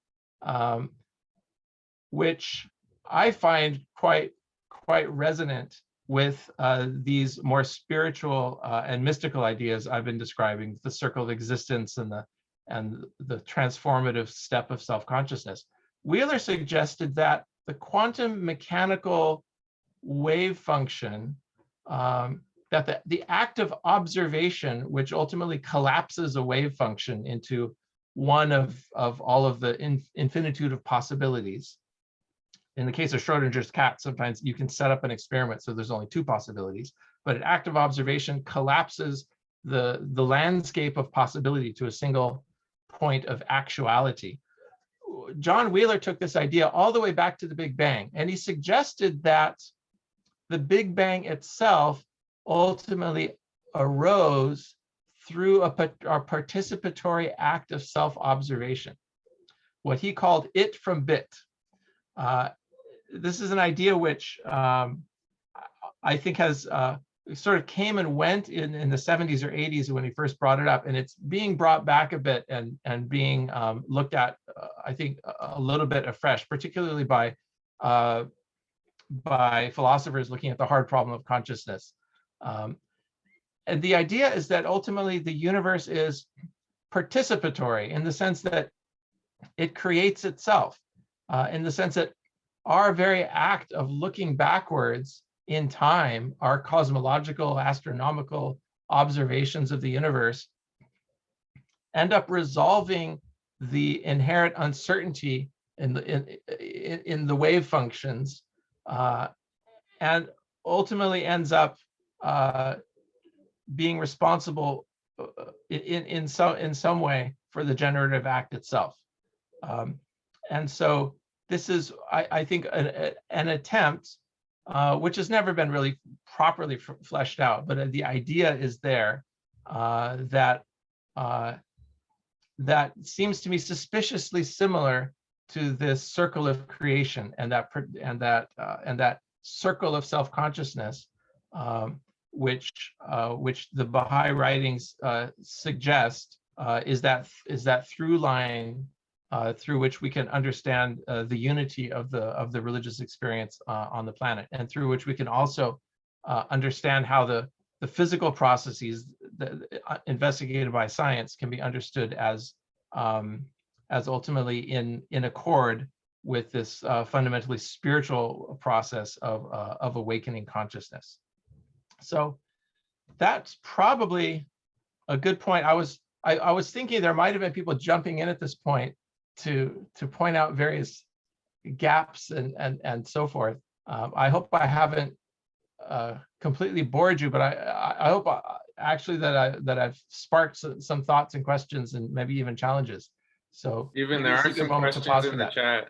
which I find quite resonant with these more spiritual and mystical ideas I've been describing, the circle of existence and the transformative step of self-consciousness. Wheeler suggested that the quantum mechanical wave function, that the act of observation, which ultimately collapses a wave function into one of all of the infinitude of possibilities. In the case of Schrodinger's cat, sometimes you can set up an experiment so there's only two possibilities, but an act of observation collapses the landscape of possibility to a single point of actuality. John Wheeler took this idea all the way back to the Big Bang, and he suggested that the Big Bang itself ultimately arose through a participatory act of self-observation, what he called it from bit. This is an idea which I think has sort of came and went in the 70s or 80s when he first brought it up, and it's being brought back a bit and being looked at, I think, a little bit afresh, particularly by philosophers looking at the hard problem of consciousness. And the idea is that ultimately the universe is participatory in the sense that it creates itself, in the sense that our very act of looking backwards in time, our cosmological, astronomical observations of the universe end up resolving the inherent uncertainty in the wave functions, and ultimately ends up being responsible in some way for the generative act itself. And so this is, I think, an attempt, which has never been really properly fleshed out, but the idea is there, that seems to me suspiciously similar to this circle of creation and that circle of self-consciousness, which the Baha'i writings suggest is that through line through which we can understand the unity of the religious experience on the planet, and through which we can also understand how the physical processes investigated by science can be understood as ultimately in accord with this fundamentally spiritual process of awakening consciousness. So that's probably a good point. I was thinking there might have been people jumping in at this point to point out various gaps and so forth. I hope I haven't completely bored you, but I hope actually that I've sparked some thoughts and questions and maybe even challenges. So even there are some questions in the chat.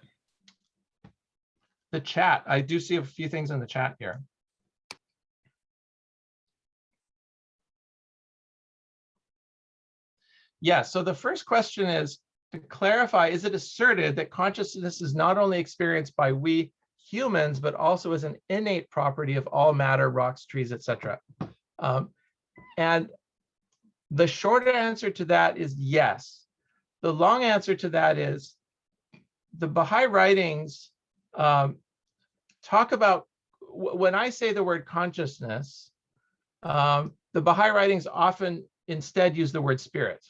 The chat, I do see a few things in the chat here. Yeah, so the first question is, to clarify, is it asserted that consciousness is not only experienced by we humans, but also as an innate property of all matter, rocks, trees, etc.? And the short answer to that is yes. The long answer to that is the Baha'i writings talk about, when I say the word consciousness, the Baha'i writings often instead use the word spirit.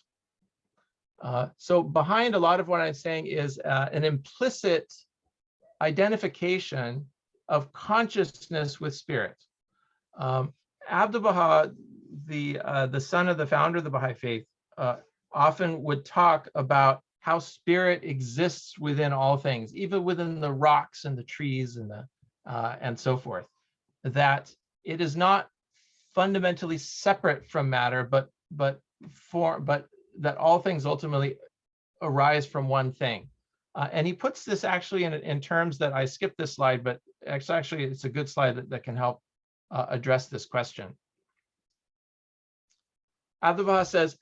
So behind a lot of what I'm saying is an implicit identification of consciousness with spirit. Abdu'l-Baha, the son of the founder of the Baha'i faith, often would talk about how spirit exists within all things, even within the rocks and the trees and so forth. That it is not fundamentally separate from matter, but that all things ultimately arise from one thing. And he puts this actually in terms that I skipped this slide, but actually it's a good slide that can help address this question. Abdu'l-Baha says,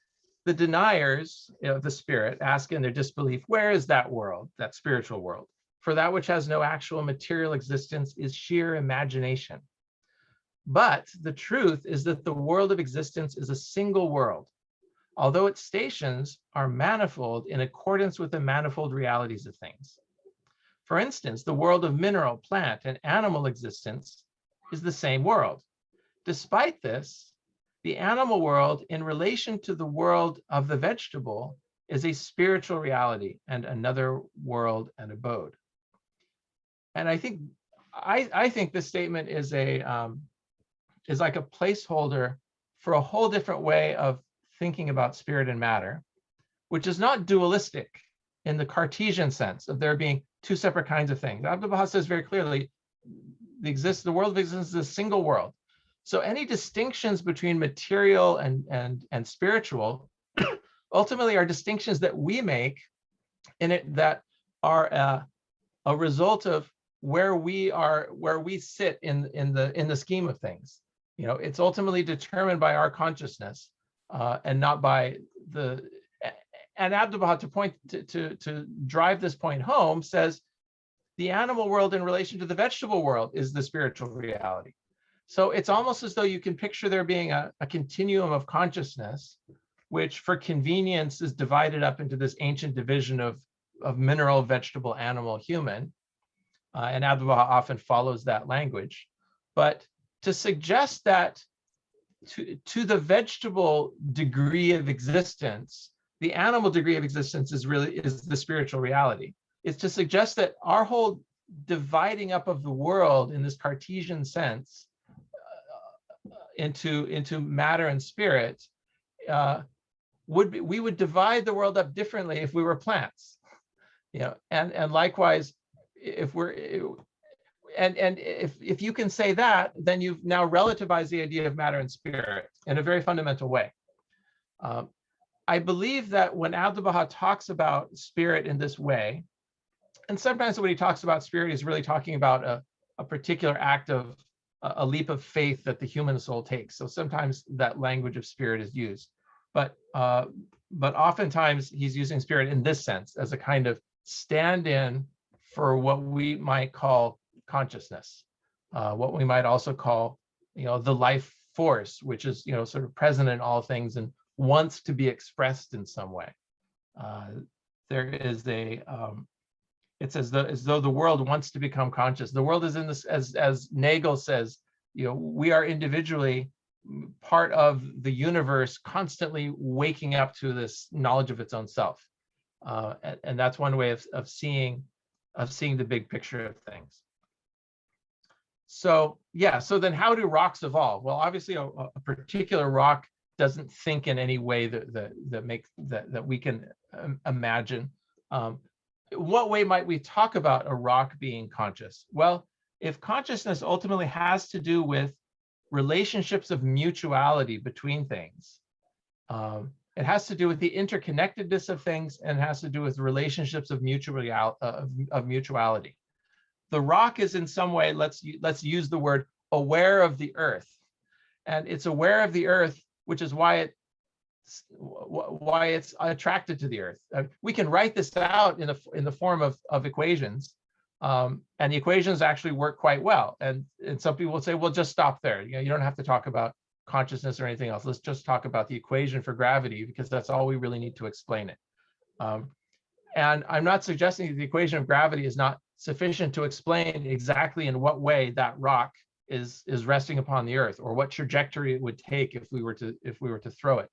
the deniers of the spirit ask in their disbelief, where is that world, that spiritual world? For that which has no actual material existence is sheer imagination. But the truth is that the world of existence is a single world, although its stations are manifold in accordance with the manifold realities of things. For instance, the world of mineral, plant, and animal existence is the same world. Despite this, the animal world in relation to the world of the vegetable is a spiritual reality and another world and abode. And I think this statement is like a placeholder for a whole different way of thinking about spirit and matter, which is not dualistic in the Cartesian sense of there being two separate kinds of things. Abdu'l-Baha says very clearly, the world of existence is a single world. So any distinctions between material and spiritual ultimately are distinctions that we make in it that are a result of where we sit in the scheme of things. You know, it's ultimately determined by our consciousness and not by the. And Abdu'l-Baha, to drive this point home, says the animal world in relation to the vegetable world is the spiritual reality. So it's almost as though you can picture there being a continuum of consciousness, which for convenience is divided up into this ancient division of mineral, vegetable, animal, human. And Abdu'l-Baha often follows that language. But to suggest that to the vegetable degree of existence, the animal degree of existence is the spiritual reality. It's to suggest that our whole dividing up of the world in this Cartesian sense into matter and spirit we would divide the world up differently if we were plants, you know, and likewise if you can say that, then you've now relativized the idea of matter and spirit in a very fundamental way. I believe that when Abdu'l-Baha talks about spirit in this way, and sometimes when he talks about spirit, he's really talking about a particular act of a leap of faith that the human soul takes. So sometimes that language of spirit is used, but oftentimes he's using spirit in this sense as a kind of stand-in for what we might call consciousness, what we might also call, you know, the life force, which is, you know, sort of present in all things and wants to be expressed in some way. There is it's as though the world wants to become conscious. The world is in this, as Nagel says, you know, we are individually part of the universe, constantly waking up to this knowledge of its own self, and that's one way of seeing the big picture of things. So yeah, so then how do rocks evolve? Well, obviously a particular rock doesn't think in any way that we can imagine. What way might we talk about a rock being conscious? Well, if consciousness ultimately has to do with relationships of mutuality between things, it has to do with the interconnectedness of things, and it has to do with relationships of mutuality. The rock is in some way, let's use the word aware of the earth, and it's aware of the earth, which is why it's attracted to the earth. We can write this out in the form of equations, and the equations actually work quite well. And some people will say, well, just stop there. You know, you don't have to talk about consciousness or anything else. Let's just talk about the equation for gravity, because that's all we really need to explain it. And I'm not suggesting that the equation of gravity is not sufficient to explain exactly in what way that rock is resting upon the earth, or what trajectory it would take if we were to throw it.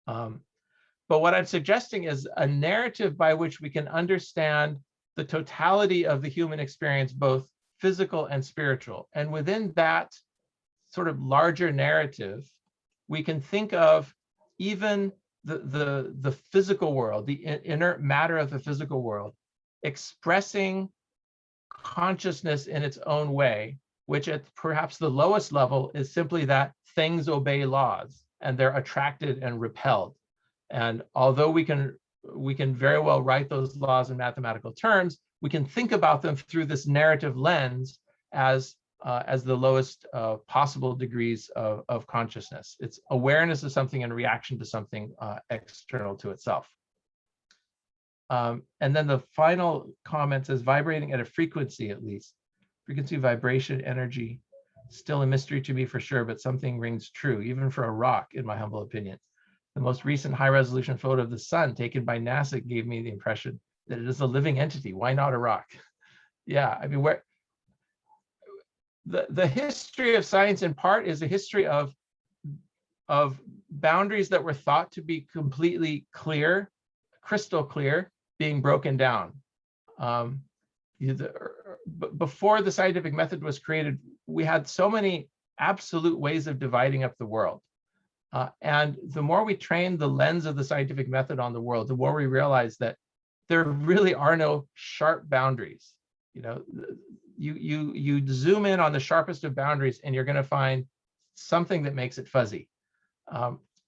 But what I'm suggesting is a narrative by which we can understand the totality of the human experience, both physical and spiritual. And within that sort of larger narrative, we can think of even the physical world, the inert matter of the physical world, expressing consciousness in its own way, which at perhaps the lowest level is simply that things obey laws and they're attracted and repelled. And although we can very well write those laws in mathematical terms, we can think about them through this narrative lens as the lowest possible degrees of consciousness. It's awareness of something in reaction to something external to itself. And then the final comment says vibrating at a frequency, at least. Frequency, vibration, energy, still a mystery to me for sure, but something rings true, even for a rock, in my humble opinion. The most recent high-resolution photo of the sun taken by NASA gave me the impression that it is a living entity. Why not a rock? Yeah, I mean, where the history of science in part is a history of boundaries that were thought to be completely clear, crystal clear, being broken down. Before the scientific method was created, we had so many absolute ways of dividing up the world. And the more we train the lens of the scientific method on the world, the more we realize that there really are no sharp boundaries. You know, you zoom in on the sharpest of boundaries and you're going to find something that makes it fuzzy.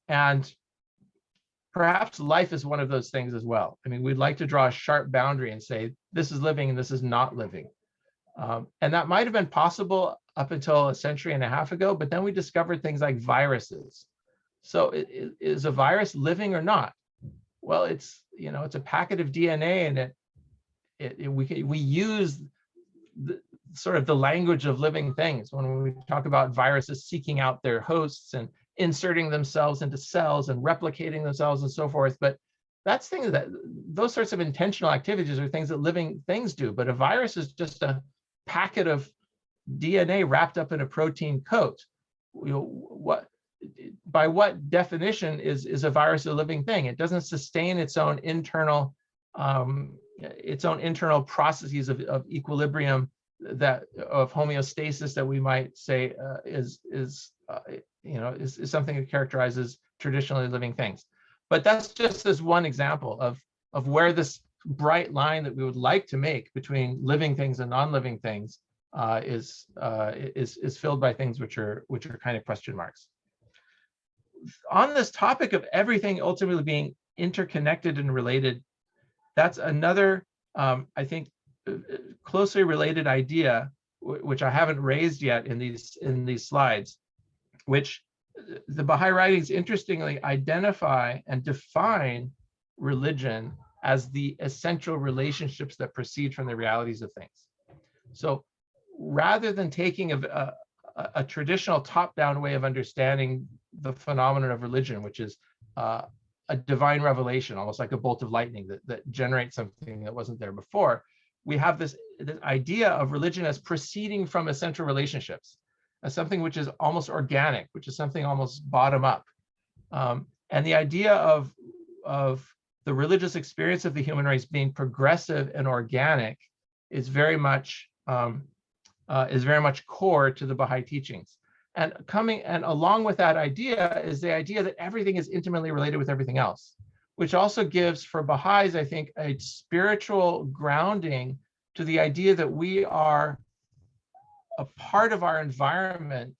And perhaps life is one of those things as well. I mean, we'd like to draw a sharp boundary and say, this is living and this is not living. And that might have been possible up until a century and a half ago, but then we discovered things like viruses. So is a virus living or not? Well, it's, you know, it's a packet of DNA, and we use sort of the language of living things when we talk about viruses seeking out their hosts and inserting themselves into cells and replicating themselves and so forth. But that's things that, those sorts of intentional activities are things that living things do. But a virus is just a packet of DNA wrapped up in a protein coat. You know, by what definition is a virus a living thing? It doesn't sustain its own internal processes of equilibrium, that of homeostasis, that we might say is something that characterizes traditionally living things. But that's just as one example of where this bright line that we would like to make between living things and non-living things is filled by things which are kind of question marks. On this topic of everything ultimately being interconnected and related, that's another, I think, closely related idea, which I haven't raised yet in these slides, which the Baha'i writings interestingly identify and define religion as the essential relationships that proceed from the realities of things. So rather than taking a traditional top-down way of understanding the phenomenon of religion, which is a divine revelation, almost like a bolt of lightning that generates something that wasn't there before, we have this idea of religion as proceeding from essential relationships, as something which is almost organic, which is something almost bottom up. And the idea of the religious experience of the human race being progressive and organic is very much core to the Baha'i teachings. And along with that idea is the idea that everything is intimately related with everything else, which also gives, for Baha'is, I think, a spiritual grounding to the idea that we are a part of our environment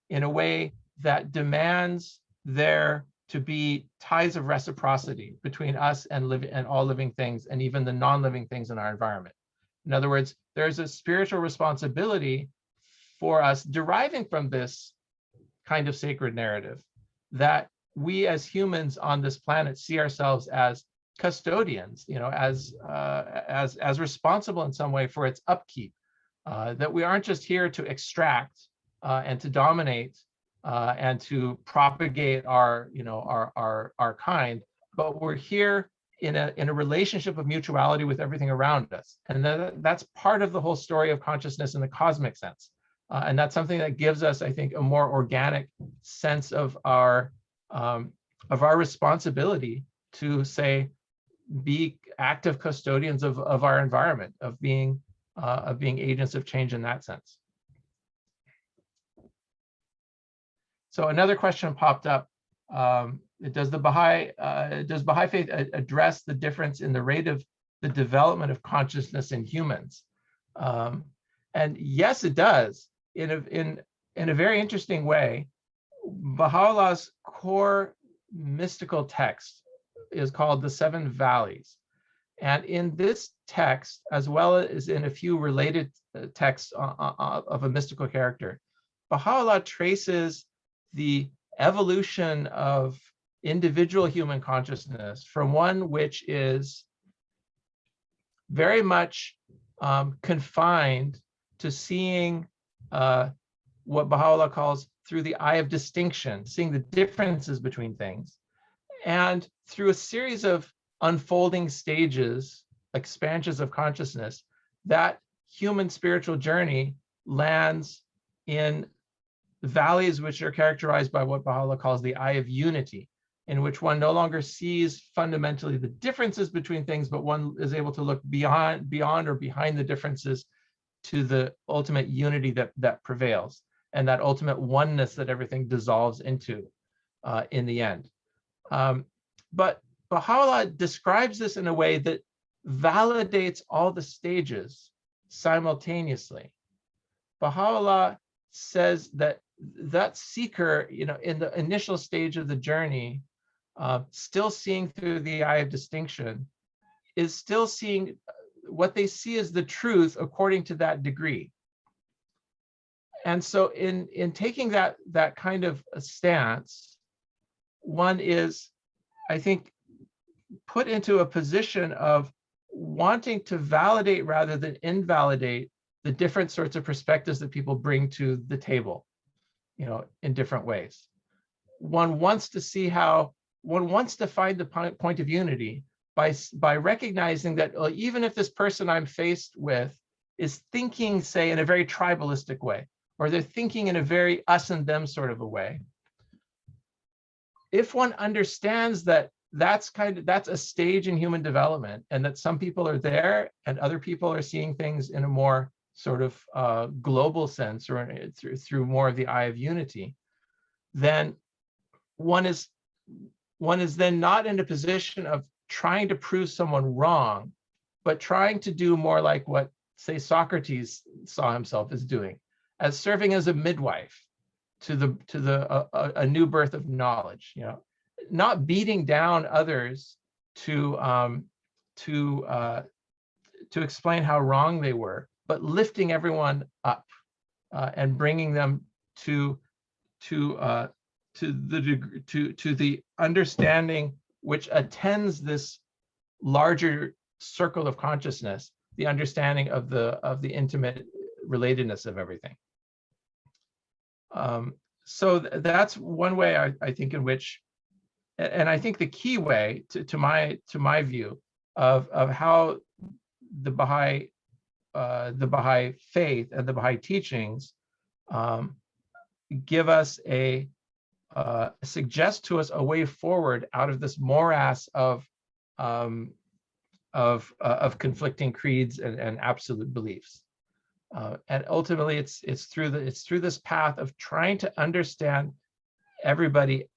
in a way that demands there to be ties of reciprocity between us and all living things, and even the non-living things in our environment. In other words, there's a spiritual responsibility for us deriving from this kind of sacred narrative, that we as humans on this planet see ourselves as custodians, you know, as responsible in some way for its upkeep, that we aren't just here to extract and to dominate and to propagate our kind, but we're here in a relationship of mutuality with everything around us. And that's part of the whole story of consciousness in the cosmic sense. And that's something that gives us, I think, a more organic sense of our responsibility to, say, be active custodians of our environment, of being agents of change in that sense. So another question popped up. Does Baha'i faith address the difference in the rate of the development of consciousness in humans? And yes, it does. In a very interesting way. Baha'u'llah's core mystical text, is called The Seven Valleys. And in this text, as well as in a few related texts of a mystical character, Baha'u'llah traces the evolution of individual human consciousness from one which is very much confined to seeing what Baha'u'llah calls through the eye of distinction, seeing the differences between things, and through a series of unfolding stages, expansions of consciousness, that human spiritual journey lands in valleys which are characterized by what Baha'u'llah calls the eye of unity, in which one no longer sees fundamentally the differences between things, but one is able to look beyond or behind the differences to the ultimate unity that prevails, and that ultimate oneness that everything dissolves into in the end. But Baha'u'llah describes this in a way that validates all the stages simultaneously. Baha'u'llah says that that seeker, in the initial stage of the journey, still seeing through the eye of distinction, is still seeing what they see as the truth according to that degree. And so in taking that kind of a stance, one is, I think, put into a position of wanting to validate rather than invalidate the different sorts of perspectives that people bring to the table, in different ways. One wants to see how, one wants to find the point of unity by recognizing that even if this person I'm faced with is thinking, say, in a very tribalistic way, or they're thinking in a very us and them sort of a way, if one understands that that's a stage in human development, and that some people are there and other people are seeing things in a more sort of global sense, or through more of the eye of unity, then one is then not in a position of trying to prove someone wrong, but trying to do more like what, say, Socrates saw himself as doing, as serving as a midwife to a new birth of knowledge, not beating down others to explain how wrong they were, but lifting everyone up and bringing them to the understanding which attends this larger circle of consciousness, the understanding of the intimate relatedness of everything. So that's one way I think in which, and I think the key way to my view of how the Baha'i faith and the Baha'i teachings give us suggest to us a way forward out of this morass of conflicting creeds and absolute beliefs. And ultimately, it's through this path of trying to understand everybody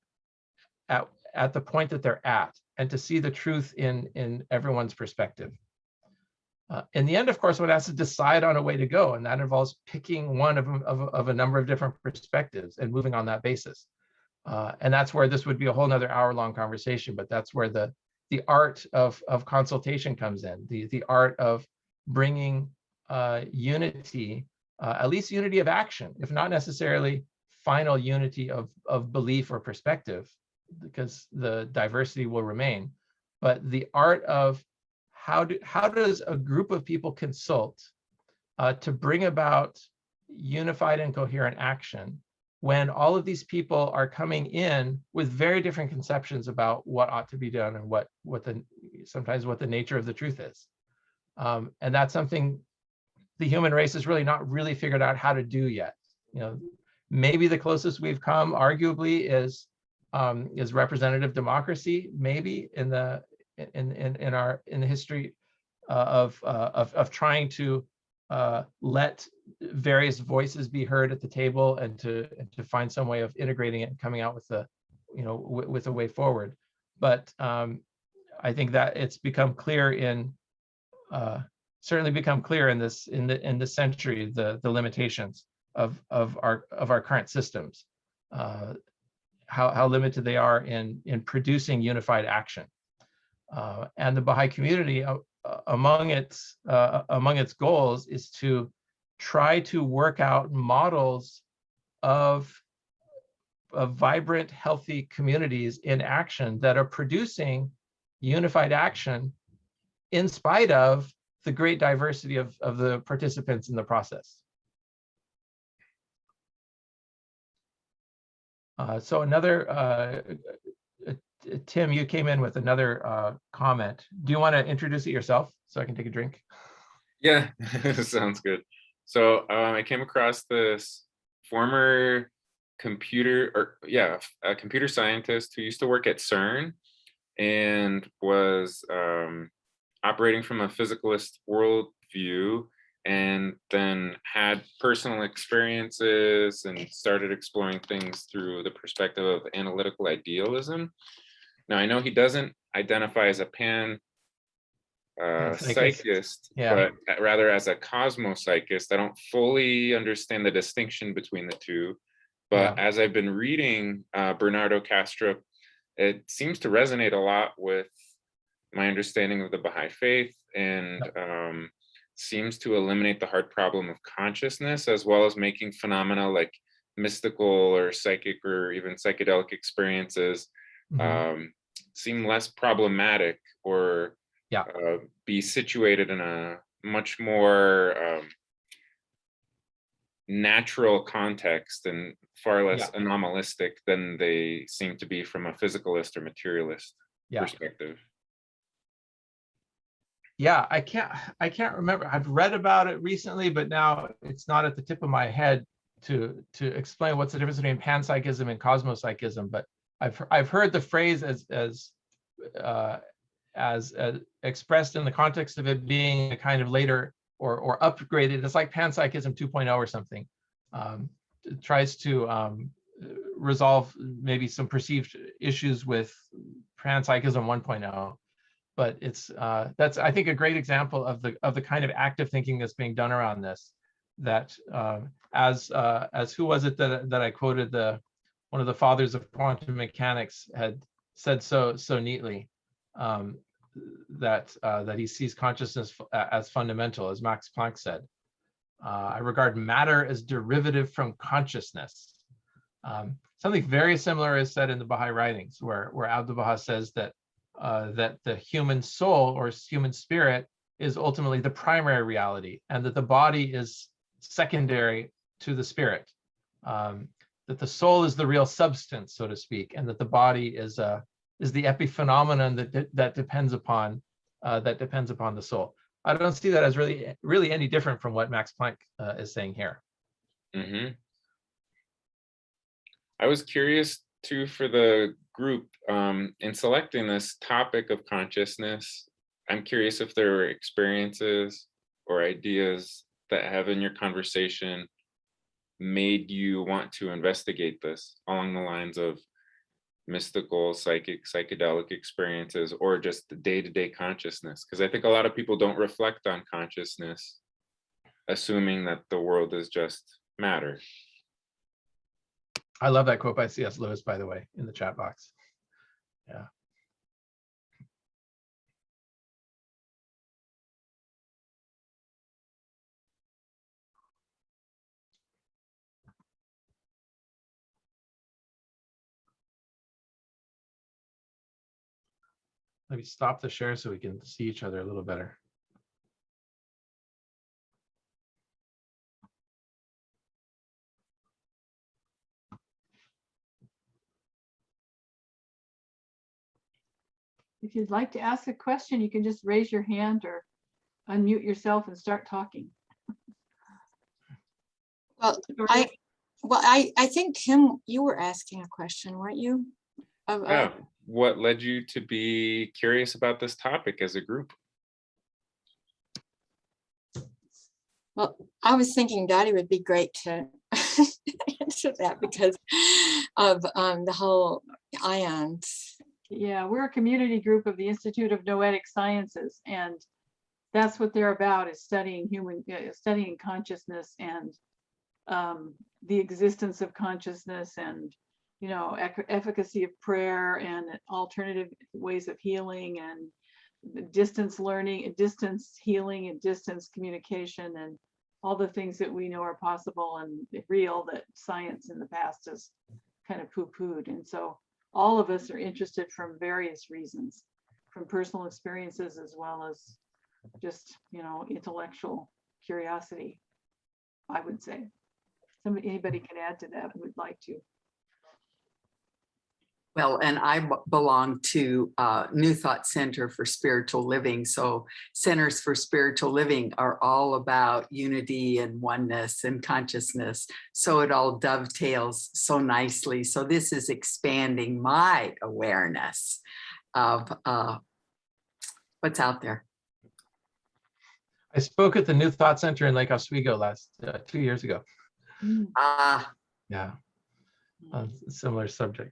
at the point that they're at, and to see the truth in everyone's perspective. In the end, of course, one has to decide on a way to go, and that involves picking one of a number of different perspectives and moving on that basis. And that's where this would be a whole nother hour-long conversation, but that's where the art of consultation comes in, the art of bringing unity, at least unity of action, if not necessarily final unity of belief or perspective, because the diversity will remain, but the art of how does a group of people consult to bring about unified and coherent action when all of these people are coming in with very different conceptions about what ought to be done and sometimes what the nature of the truth is. And that's something the human race has really not really figured out how to do yet. Maybe the closest we've come, arguably, is representative democracy, maybe in the history of trying to let various voices be heard at the table, and to find some way of integrating it and coming out with a way forward. But I think that it's become clear certainly become clear in this century, the limitations of our current systems, how limited they are in producing unified action. And the Baha'i community, among its goals, is to try to work out models of vibrant, healthy communities in action that are producing unified action in spite of the great diversity of the participants in the process. So another, Tim, you came in with another comment. Do you want to introduce it yourself so I can take a drink? Yeah, sounds good. So I came across this former a computer scientist who used to work at CERN and was operating from a physicalist worldview, and then had personal experiences and started exploring things through the perspective of analytical idealism. Now, I know he doesn't identify as a psychist, yeah, but rather as a cosmopsychist. I don't fully understand the distinction between the two, but as I've been reading Bernardo Kastrup, it seems to resonate a lot with my understanding of the Baha'i faith, and seems to eliminate the hard problem of consciousness, as well as making phenomena like mystical or psychic or even psychedelic experiences seem less problematic, or be situated in a much more natural context and far less anomalistic than they seem to be from a physicalist or materialist perspective. Yeah, I can't remember. I've read about it recently, but now it's not at the tip of my head to explain what's the difference between panpsychism and cosmopsychism. But I've heard the phrase as expressed in the context of it being a kind of later or upgraded. It's like panpsychism 2.0 or something. It tries to resolve maybe some perceived issues with panpsychism 1.0. But it's that's, I think, a great example of the kind of active thinking that's being done around this. That as who was it that I quoted, one of the fathers of quantum mechanics had said so neatly, that he sees consciousness as fundamental, as Max Planck said. I regard matter as derivative from consciousness. Something very similar is said in the Baha'i writings, where Abdu'l-Baha says that the human soul or human spirit is ultimately the primary reality, and that the body is secondary to the spirit. That the soul is the real substance, so to speak, and that the body is the epiphenomenon that depends upon the soul. I don't see that as really any different from what Max Planck is saying here. I was curious too, for the group, in selecting this topic of consciousness, I'm curious if there were experiences or ideas that have in your conversation made you want to investigate this along the lines of mystical, psychic, psychedelic experiences, or just the day-to-day consciousness. Because I think a lot of people don't reflect on consciousness, assuming that the world is just matter. I love that quote by C.S. Lewis, by the way, in the chat box. Yeah. Maybe stop the share so we can see each other a little better. If you'd like to ask a question, you can just raise your hand or unmute yourself and start talking. Well, I think, Tim, you were asking a question, weren't you? What led you to be curious about this topic as a group? Well, I was thinking Dottie would be great to answer that because of the whole ions. Yeah, we're a community group of the Institute of Noetic Sciences, and that's what they're about, is studying studying consciousness and the existence of consciousness and you know, efficacy of prayer and alternative ways of healing and distance learning, distance healing and distance communication and all the things that we know are possible and real that science in the past has kind of poo-pooed. And so all of us are interested from various reasons, from personal experiences as well as just, you know, intellectual curiosity, I would say. Anybody can add to that who would like to. Well, and I belong to New Thought Center for Spiritual Living. So centers for spiritual living are all about unity and oneness and consciousness. So it all dovetails so nicely. So this is expanding my awareness of what's out there. I spoke at the New Thought Center in Lake Oswego 2 years ago. Yeah, on a similar subject.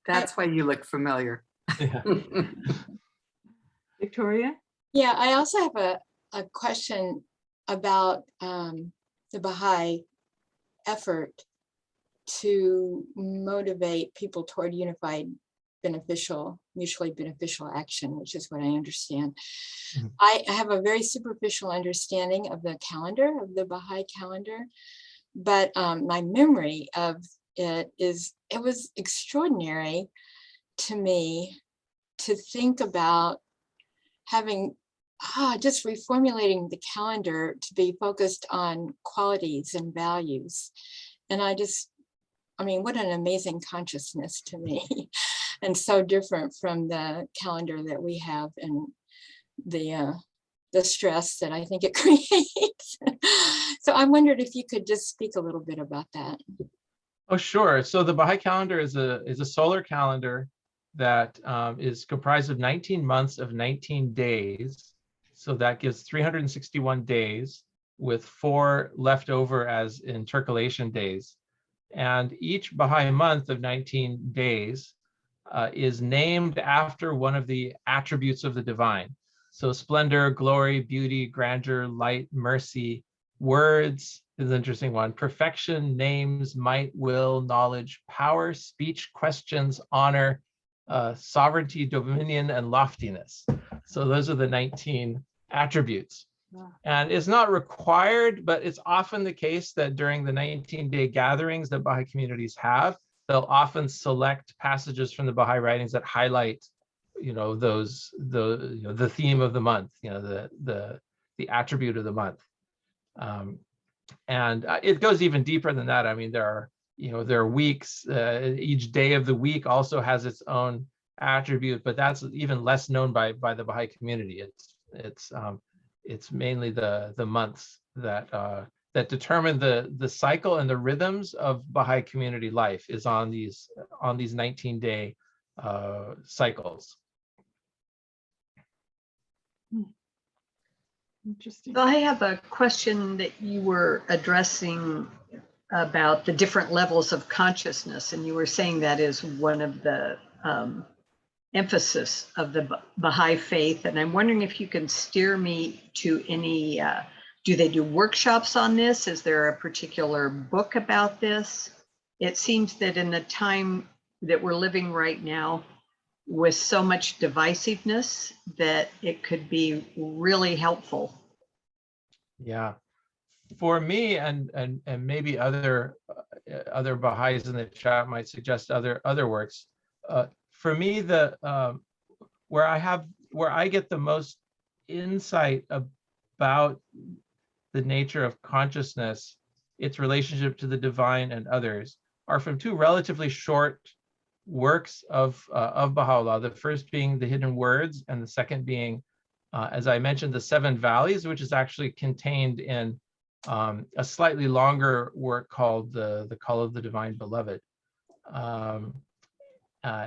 That's why you look familiar. Yeah. Victoria? Yeah, I also have a question about the Baha'i effort to motivate people toward unified, beneficial, mutually beneficial action, which is what I understand. Mm-hmm. I have a very superficial understanding of the calendar, of the Baha'i calendar, but my memory of it was extraordinary to me to think about having just reformulating the calendar to be focused on qualities and values. And I mean, what an amazing consciousness to me. And so different from the calendar that we have and the stress that I think it creates. So I wondered if you could just speak a little bit about that. Oh, sure. So the Baha'i calendar is a solar calendar that is comprised of 19 months of 19 days. So that gives 361 days with 4 left over as intercalation days. And each Baha'i month of 19 days is named after one of the attributes of the divine. So splendor, glory, beauty, grandeur, light, mercy, words is an interesting one. Perfection, names, might, will, knowledge, power, speech, questions, honor, sovereignty, dominion, and loftiness. So those are the 19 attributes. And it's not required, but it's often the case that during the 19-day gatherings that Baha'i communities have, they'll often select passages from the Baha'i writings that highlight, you know, the theme of the month, you know, the attribute of the month. And it goes even deeper than that. I mean, there are weeks. Each day of the week also has its own attribute, but that's even less known by the Baha'i community. It's mainly the months that determine the cycle and the rhythms of Baha'i community life is on these 19-day cycles. Interesting. So I have a question that you were addressing about the different levels of consciousness, and you were saying that is one of the emphasis of the Baha'i faith. And I'm wondering if you can steer me to any, do they do workshops on this? Is there a particular book about this? It seems that in the time that we're living right now, with so much divisiveness, that it could be really helpful. Yeah, for me, and maybe other Baha'is in the chat might suggest other works. For me, where I get the most insight about the nature of consciousness, its relationship to the divine and others, are from 2 relatively short works of Baha'u'llah. The first being the Hidden Words, and the second being, as I mentioned, the 7 Valleys, which is actually contained in a slightly longer work called the Call of the Divine Beloved,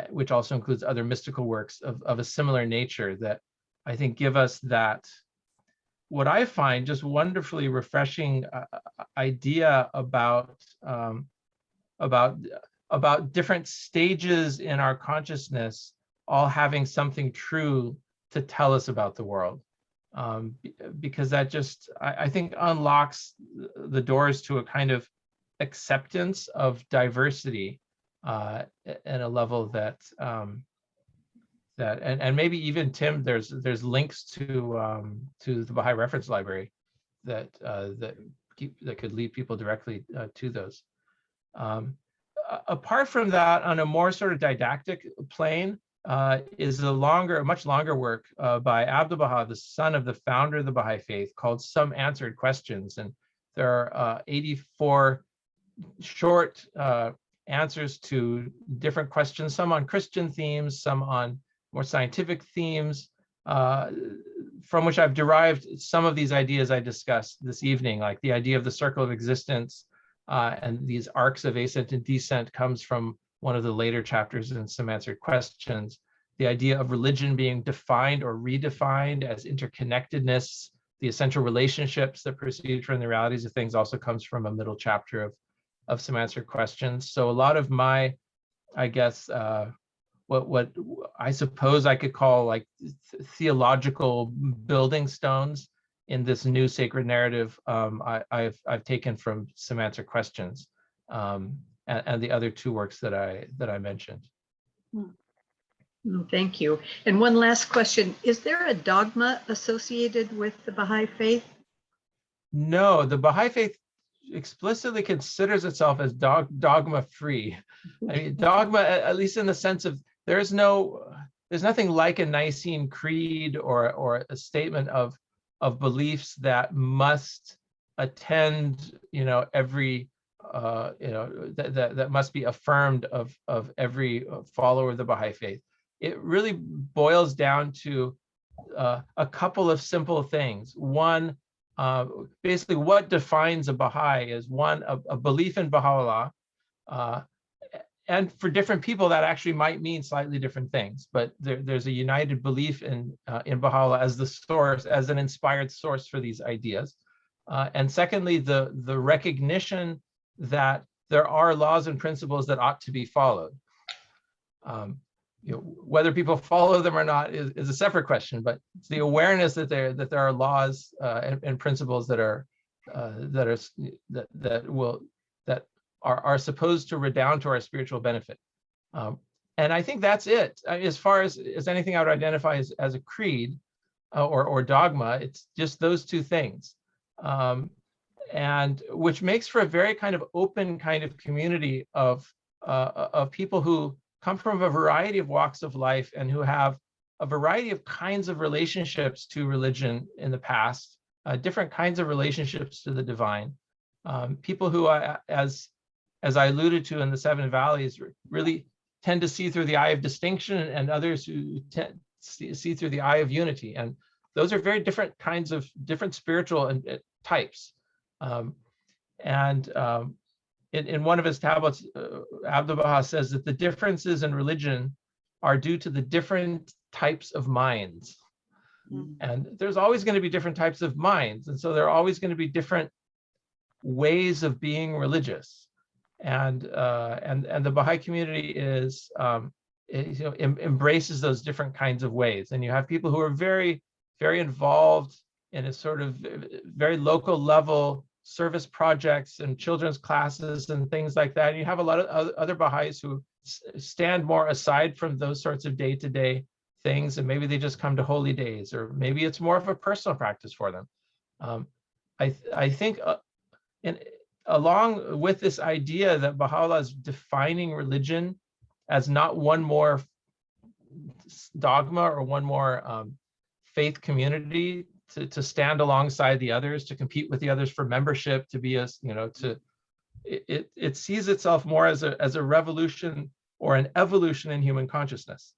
which also includes other mystical works of a similar nature that I think give us that, what I find just wonderfully refreshing idea about different stages in our consciousness, all having something true to tell us about the world, because that just, I think, unlocks the doors to a kind of acceptance of diversity at a level that and maybe even Tim, there's links to the Baha'i Reference Library that could lead people directly to those. Apart from that, on a more sort of didactic plane, is a much longer work by Abdu'l-Baha, the son of the founder of the Baha'i faith, called Some Answered Questions. And there are 84 short answers to different questions, some on Christian themes, some on more scientific themes, from which I've derived some of these ideas I discussed this evening, like the idea of the circle of existence, and these arcs of ascent and descent comes from one of the later chapters in Some Answered Questions. The idea of religion being defined or redefined as interconnectedness, the essential relationships that proceed from the realities of things, also comes from a middle chapter of Some Answered Questions. So a lot of my, I guess, what I suppose I could call like theological building stones in this new sacred narrative, I've taken from Some Answered Questions, and the other two works that I mentioned. Thank you. And one last question: is there a dogma associated with the Baha'i faith? No, the Baha'i faith explicitly considers itself as dogma free. I mean, dogma, at least in the sense of there's nothing like a Nicene Creed or a statement of beliefs that must attend, every that must be affirmed of every follower of the Baha'i faith. It really boils down to a couple of simple things. One, basically what defines a Baha'i is one, a belief in Baha'u'llah, and for different people that actually might mean slightly different things, but there's a united belief in Baha'u'llah as the source, as an inspired source for these ideas. And secondly, the recognition that there are laws and principles that ought to be followed. Whether people follow them or not is a separate question, but it's the awareness that there are laws and principles that are supposed to redound to our spiritual benefit. And I think that's it. As far as anything I would identify as a creed or dogma, it's just those two things. And which makes for a very kind of open kind of community of people who come from a variety of walks of life and who have a variety of kinds of relationships to religion in the past, different kinds of relationships to the divine. People who, as I alluded to in the Seven Valleys, really tend to see through the eye of distinction, and others who see through the eye of unity. And those are very different kinds of different spiritual types. In one of his tablets, Abdu'l-Baha says that the differences in religion are due to the different types of minds. And there's always going to be different types of minds. And so there are always going to be different ways of being religious. And the Baha'i community embraces those different kinds of ways. And you have people who are very, very involved in a sort of very local level service projects and children's classes and things like that. And you have a lot of other Baha'is who stand more aside from those sorts of day-to-day things, and maybe they just come to holy days, or maybe it's more of a personal practice for them. I think along with this idea that Baha'u'llah is defining religion as not one more dogma or one more faith community to stand alongside the others, to compete with the others for membership, to be it sees itself more as a revolution or an evolution in human consciousness.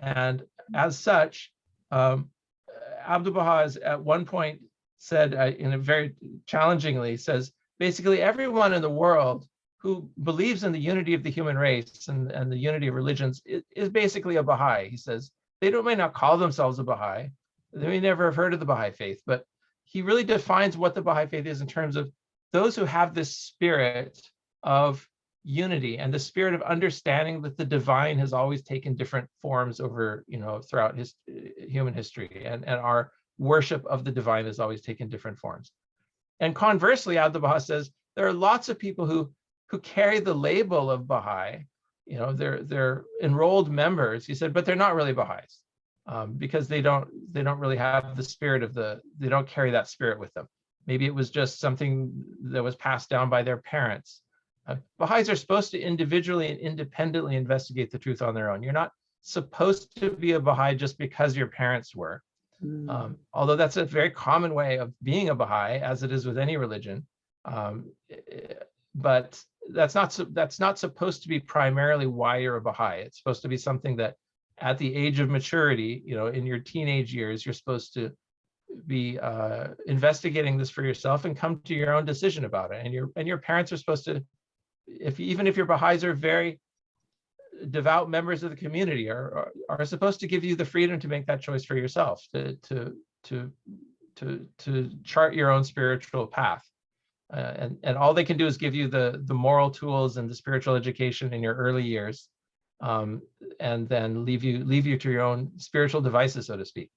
And as such, Abdu'l-Baha has at one point said, in a very challengingly, says, basically everyone in the world who believes in the unity of the human race and the unity of religions is basically a Baha'i. He says, they may not call themselves a Baha'i, they may never have heard of the Baha'i faith, but he really defines what the Baha'i faith is in terms of those who have this spirit of unity and the spirit of understanding that the divine has always taken different forms over, throughout human history, and our worship of the divine has always taken different forms. And conversely, Abdu'l-Baha says, there are lots of people who carry the label of Baha'i. You know, they're enrolled members. He said, but they're not really Baha'is because they don't really have the spirit of they don't carry that spirit with them. Maybe it was just something that was passed down by their parents. Baha'is are supposed to individually and independently investigate the truth on their own. You're not supposed to be a Baha'i just because your parents were. Although that's a very common way of being a Baha'i, as it is with any religion. But that's not supposed to be primarily why you're a Baha'i. It's supposed to be something that at the age of maturity, you know, in your teenage years, you're supposed to be investigating this for yourself and come to your own decision about it. And your parents are supposed to, even if your Baha'is are very devout members of the community, are supposed to give you the freedom to make that choice for yourself, to chart your own spiritual path. And all they can do is give you the moral tools and the spiritual education in your early years, and then leave you to your own spiritual devices, so to speak.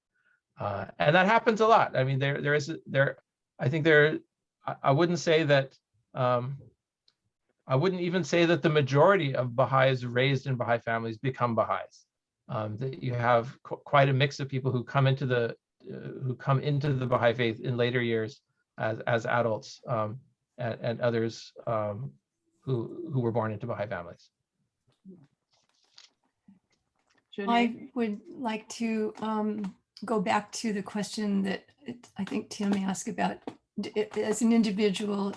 And that happens a lot. I mean, I wouldn't say that. I wouldn't even say that the majority of Baha'is raised in Baha'i families become Baha'is. That you have quite a mix of people who come into the Baha'i faith in later years as adults, and others who were born into Baha'i families. Jenny? I would like to go back to the question that I think Tim asked about, as an individual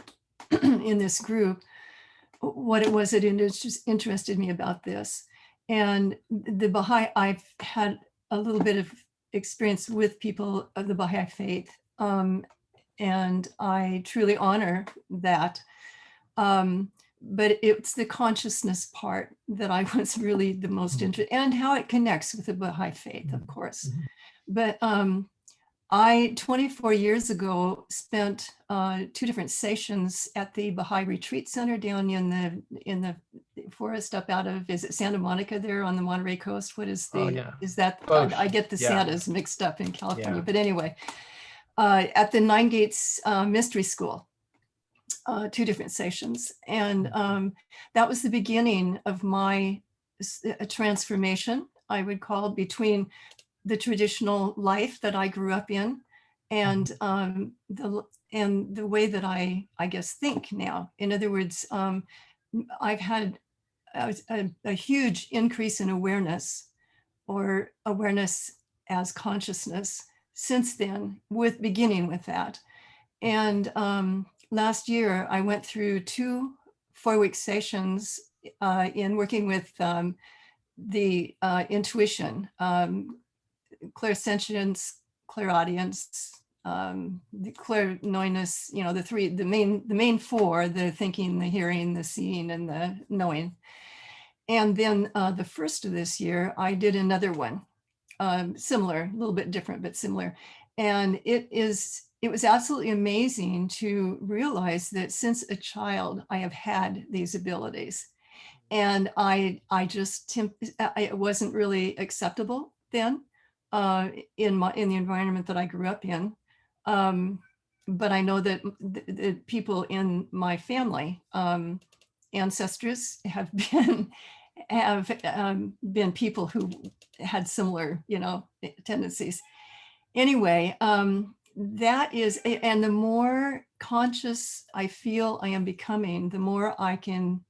in this group, what it was that interested me about this. And the Baha'i, I've had a little bit of experience with people of the Baha'i faith, and I truly honor that. But it's the consciousness part that I was really the most interested in, and how it connects with the Baha'i faith, of course. But I, 24 years ago, spent 2 different sessions at the Baha'i Retreat Center down in the forest up out of, is it Santa Monica there on the Monterey coast? What is is that? Both. I get the Yeah. Santas mixed up in California, Yeah. but anyway, at the Nine Gates Mystery School, 2 different sessions. And that was the beginning of my transformation, I would call, between the traditional life that I grew up in and the way that I guess think now. In other words, I've had a huge increase in awareness, or awareness as consciousness, since then, beginning with that. And last year I went through 2 4-week sessions in working with the intuition, clairsentience, clairaudience, the clairknowingness, you know, the main 4, the thinking, the hearing, the seeing, and the knowing. And then the first of this year, I did another one, similar, a little bit different, but similar. And it was absolutely amazing to realize that since a child, I have had these abilities. And it wasn't really acceptable then in the environment that I grew up in. But I know that the people in my family, ancestors, have been people who had similar, you know, tendencies. Anyway, that is, and the more conscious I feel I am becoming, the more I can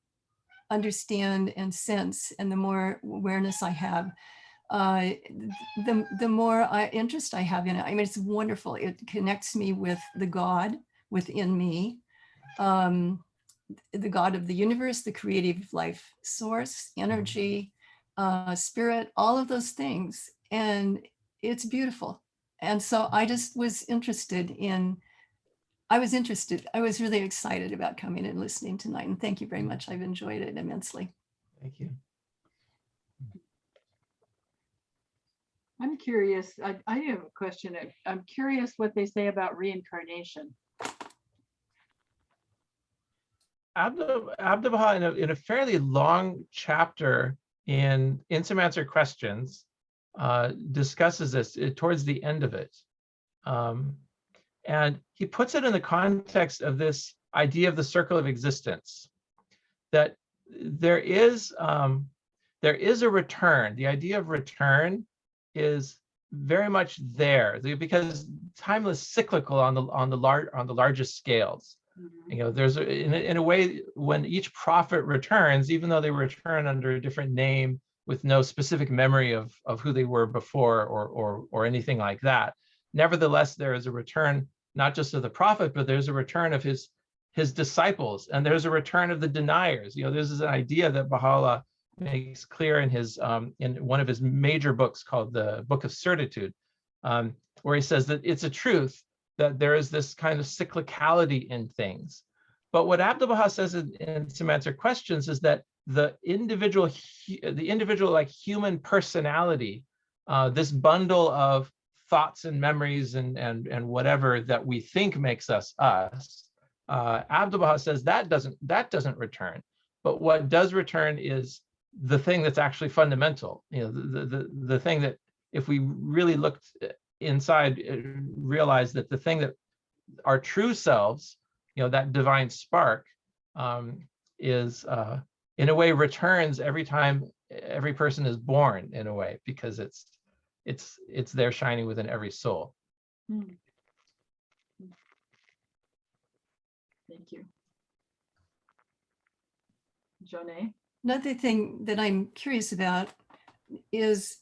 understand and sense, and the more awareness I have, the more interest I have in it. I mean, it's wonderful. It connects me with the God within me, the God of the universe, the creative life source, energy, spirit, all of those things. And it's beautiful. And so I just was interested. I was really excited about coming and listening tonight. And thank you very much. I've enjoyed it immensely. Thank you. I'm curious. I have a question. I'm curious what they say about reincarnation. Abdu'l-Baha, in a fairly long chapter in Some Answered Questions, discusses this towards the end of it. And he puts it in the context of this idea of the circle of existence, that there is a return. The idea of return is very much there because time is cyclical on the largest scales. You know, there's in a way, when each prophet returns, even though they return under a different name with no specific memory of who they were before or anything like that, nevertheless there is a return, not just of the prophet, but there's a return of his disciples, and there's a return of the deniers. You know, this is an idea that Baha'u'llah makes clear in his in one of his major books called the Book of Certitude, where he says that it's a truth that there is this kind of cyclicality in things. But what Abdu'l-Baha says in Some Answered Questions is that the individual like human personality, this bundle of thoughts and memories and whatever that we think makes us us, Abdu'l-Baha says that doesn't return. But what does return is the thing that's actually fundamental. You know, the thing that if we really looked inside, realize that the thing that our true selves, you know, that divine spark, is in a way returns every time every person is born, in a way, because it's there shining within every soul. Mm. Thank you. Johnny? Another thing that I'm curious about is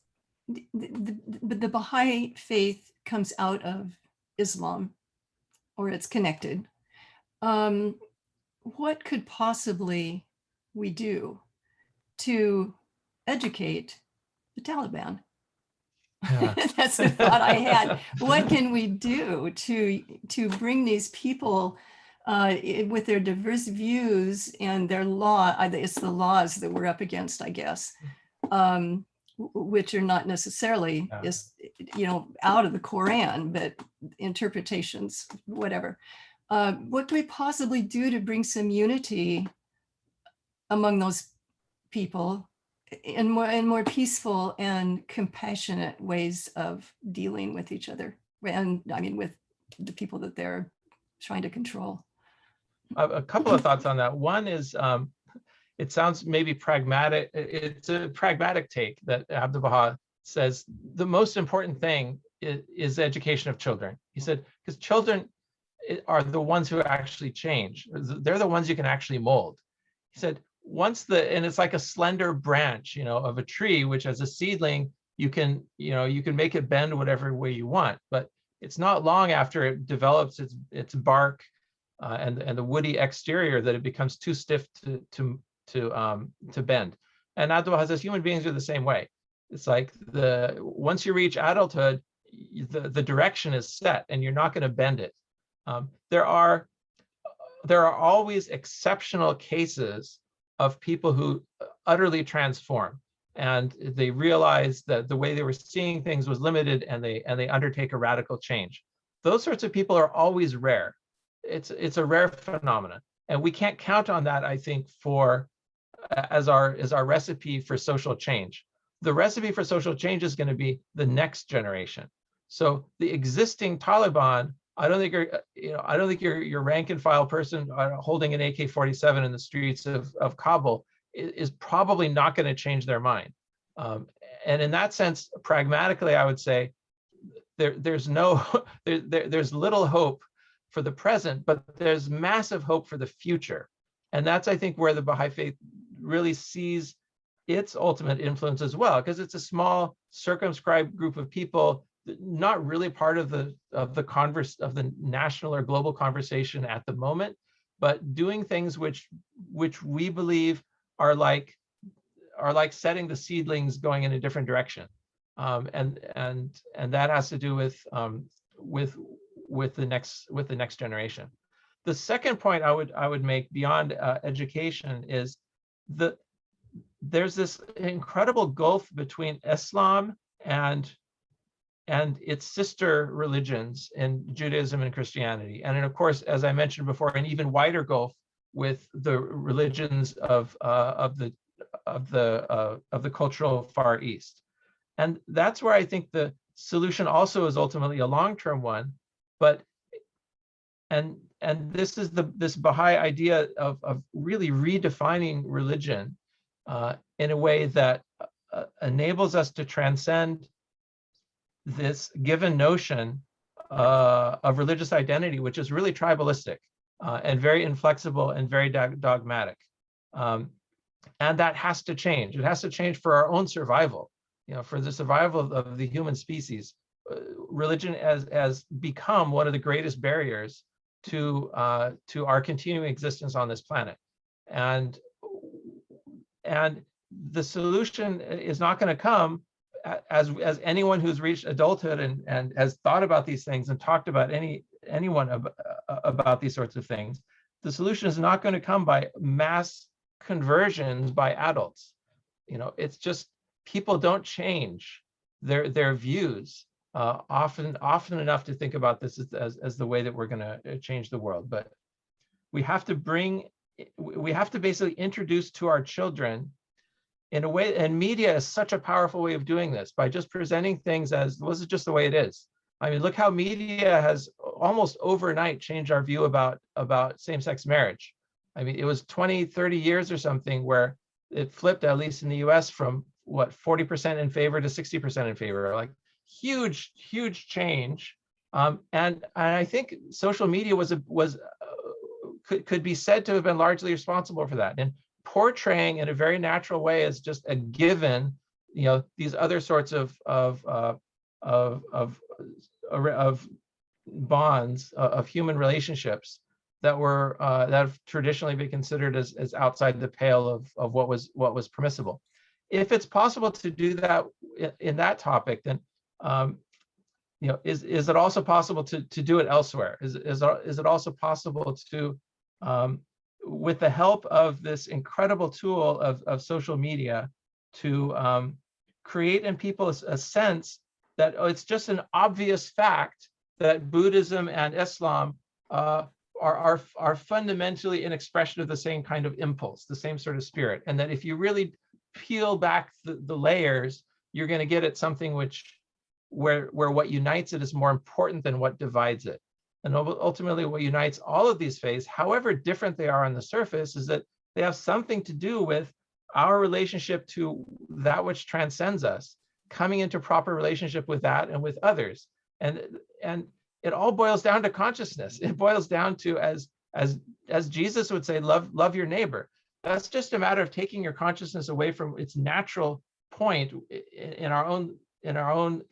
the Baha'i faith comes out of Islam, or it's connected. What could possibly we do to educate the Taliban? Yeah. That's the thought I had. What can we do to bring these people with their diverse views and their law? It's the laws that we're up against, I guess, which are not necessarily, you know, out of the Quran, but interpretations, whatever. What can we possibly do to bring some unity among those people in more peaceful and compassionate ways of dealing with each other, and I mean with the people that they're trying to control? A couple of thoughts on that. One is, it sounds maybe pragmatic. It's a pragmatic take that Abdu'l-Baha says the most important thing is education of children. He said, because children are the ones who actually change. They're the ones you can actually mold. He said, and it's like a slender branch, you know, of a tree, which as a seedling, you can make it bend whatever way you want, but it's not long after it develops its bark and the woody exterior that it becomes too stiff to bend. And Abdu'l-Baha says human beings are the same way. It's like once you reach adulthood, the direction is set and you're not going to bend it. There are always exceptional cases of people who utterly transform, and they realize that the way they were seeing things was limited, and they undertake a radical change. Those sorts of people are always rare. It's a rare phenomenon, and we can't count on that, I think, as our recipe for social change. The recipe for social change is going to be the next generation. So the existing Taliban, I don't think your rank and file person holding an AK-47 in the streets of Kabul is probably not going to change their mind. And in that sense, pragmatically, I would say there's little hope for the present, but there's massive hope for the future. And that's, I think, where the Baha'i faith really sees its ultimate influence as well, because it's a small, circumscribed group of people, not really part of the national or global conversation at the moment, but doing things which we believe are like setting the seedlings going in a different direction, and that has to do with the next generation. The second point I would make beyond education is there's this incredible gulf between Islam and its sister religions in Judaism and Christianity, and of course, as I mentioned before, an even wider gulf with the religions of the cultural Far East. And that's where I think the solution also is ultimately a long-term one, but this is this Baha'i idea of really redefining religion in a way that enables us to transcend this given notion of religious identity, which is really tribalistic and very inflexible and very dogmatic. And that has to change. It has to change for our own survival, for the survival of the human species. Religion has become one of the greatest barriers to our continuing existence on this planet. And the solution is not going to come as anyone who's reached adulthood and has thought about these things and talked about anyone about these sorts of things. The solution is not going to come by mass conversions by adults. It's just people don't change their views often enough to think about this as the way that we're going to change the world. But we have to basically introduce to our children in a way, and media is such a powerful way of doing this, by just presenting things as, this is just the way it is. I mean, look how media has almost overnight changed our view about same-sex marriage. I mean, it was 20, 30 years or something where it flipped, at least in the US, from 40% in favor to 60% in favor, like huge change. And I think social media could be said to have been largely responsible for that, and portraying in a very natural way as just a given, these other sorts of bonds of human relationships that have traditionally been considered as outside the pale of what was permissible. If it's possible to do that in that topic, then is it also possible to do it elsewhere? Is it also possible to with the help of this incredible tool of social media, to create in people a sense that it's just an obvious fact that Buddhism and Islam are fundamentally an expression of the same kind of impulse, the same sort of spirit, and that if you really peel back the layers, you're going to get at something where what unites it is more important than what divides it. And ultimately, what unites all of these faiths, however different they are on the surface, is that they have something to do with our relationship to that which transcends us, coming into proper relationship with that and with others. And it all boils down to consciousness. It boils down to, as Jesus would say, love your neighbor. That's just a matter of taking your consciousness away from its natural point in our own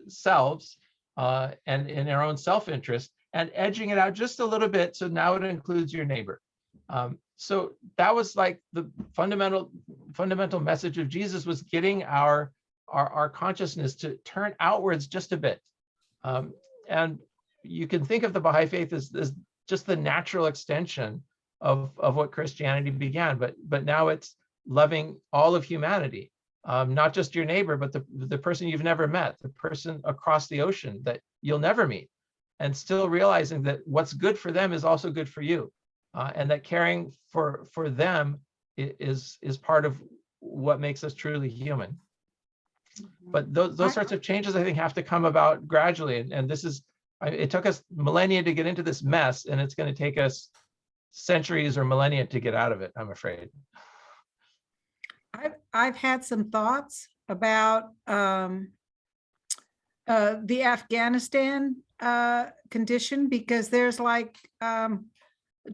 selves and in our own self-interest, and edging it out just a little bit, so now it includes your neighbor. So that was like the fundamental message of Jesus, was getting our consciousness to turn outwards just a bit. And you can think of the Baha'i faith as just the natural extension of what Christianity began, but now it's loving all of humanity, not just your neighbor, but the person you've never met, the person across the ocean that you'll never meet. And still realizing that what's good for them is also good for you, and that caring for them is part of what makes us truly human. But those sorts of changes, I think, have to come about gradually. And this is, it took us millennia to get into this mess, and it's going to take us centuries or millennia to get out of it, I'm afraid. I've had some thoughts about the Afghanistan condition, because there's like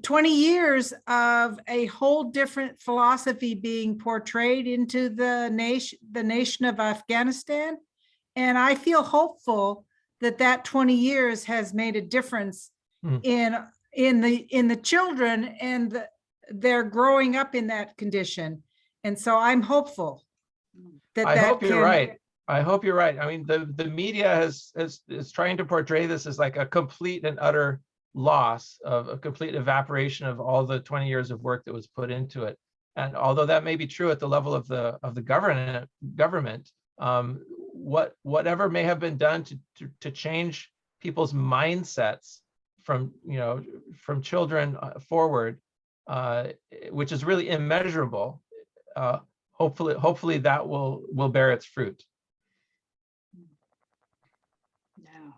20 years of a whole different philosophy being portrayed into the nation of Afghanistan. And I feel hopeful that 20 years has made a difference in the children, and they're growing up in that condition. And so I'm hopeful that I hope you're right. I hope you're right. I mean, the media is trying to portray this as like a complete and utter loss, of a complete evaporation of all the 20 years of work that was put into it. And although that may be true at the level of the government, whatever may have been done to change people's mindsets from children forward, which is really immeasurable. Hopefully that will bear its fruit. Yeah.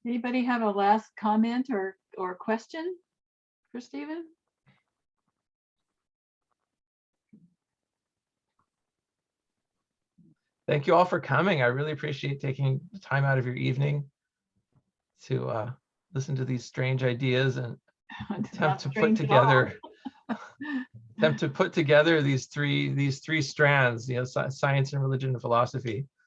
Anybody have a last comment or or question for Stephen? Thank you all for coming. I really appreciate taking the time out of your evening to listen to these strange ideas and attempt to put together these three strands, you know, science and religion and philosophy.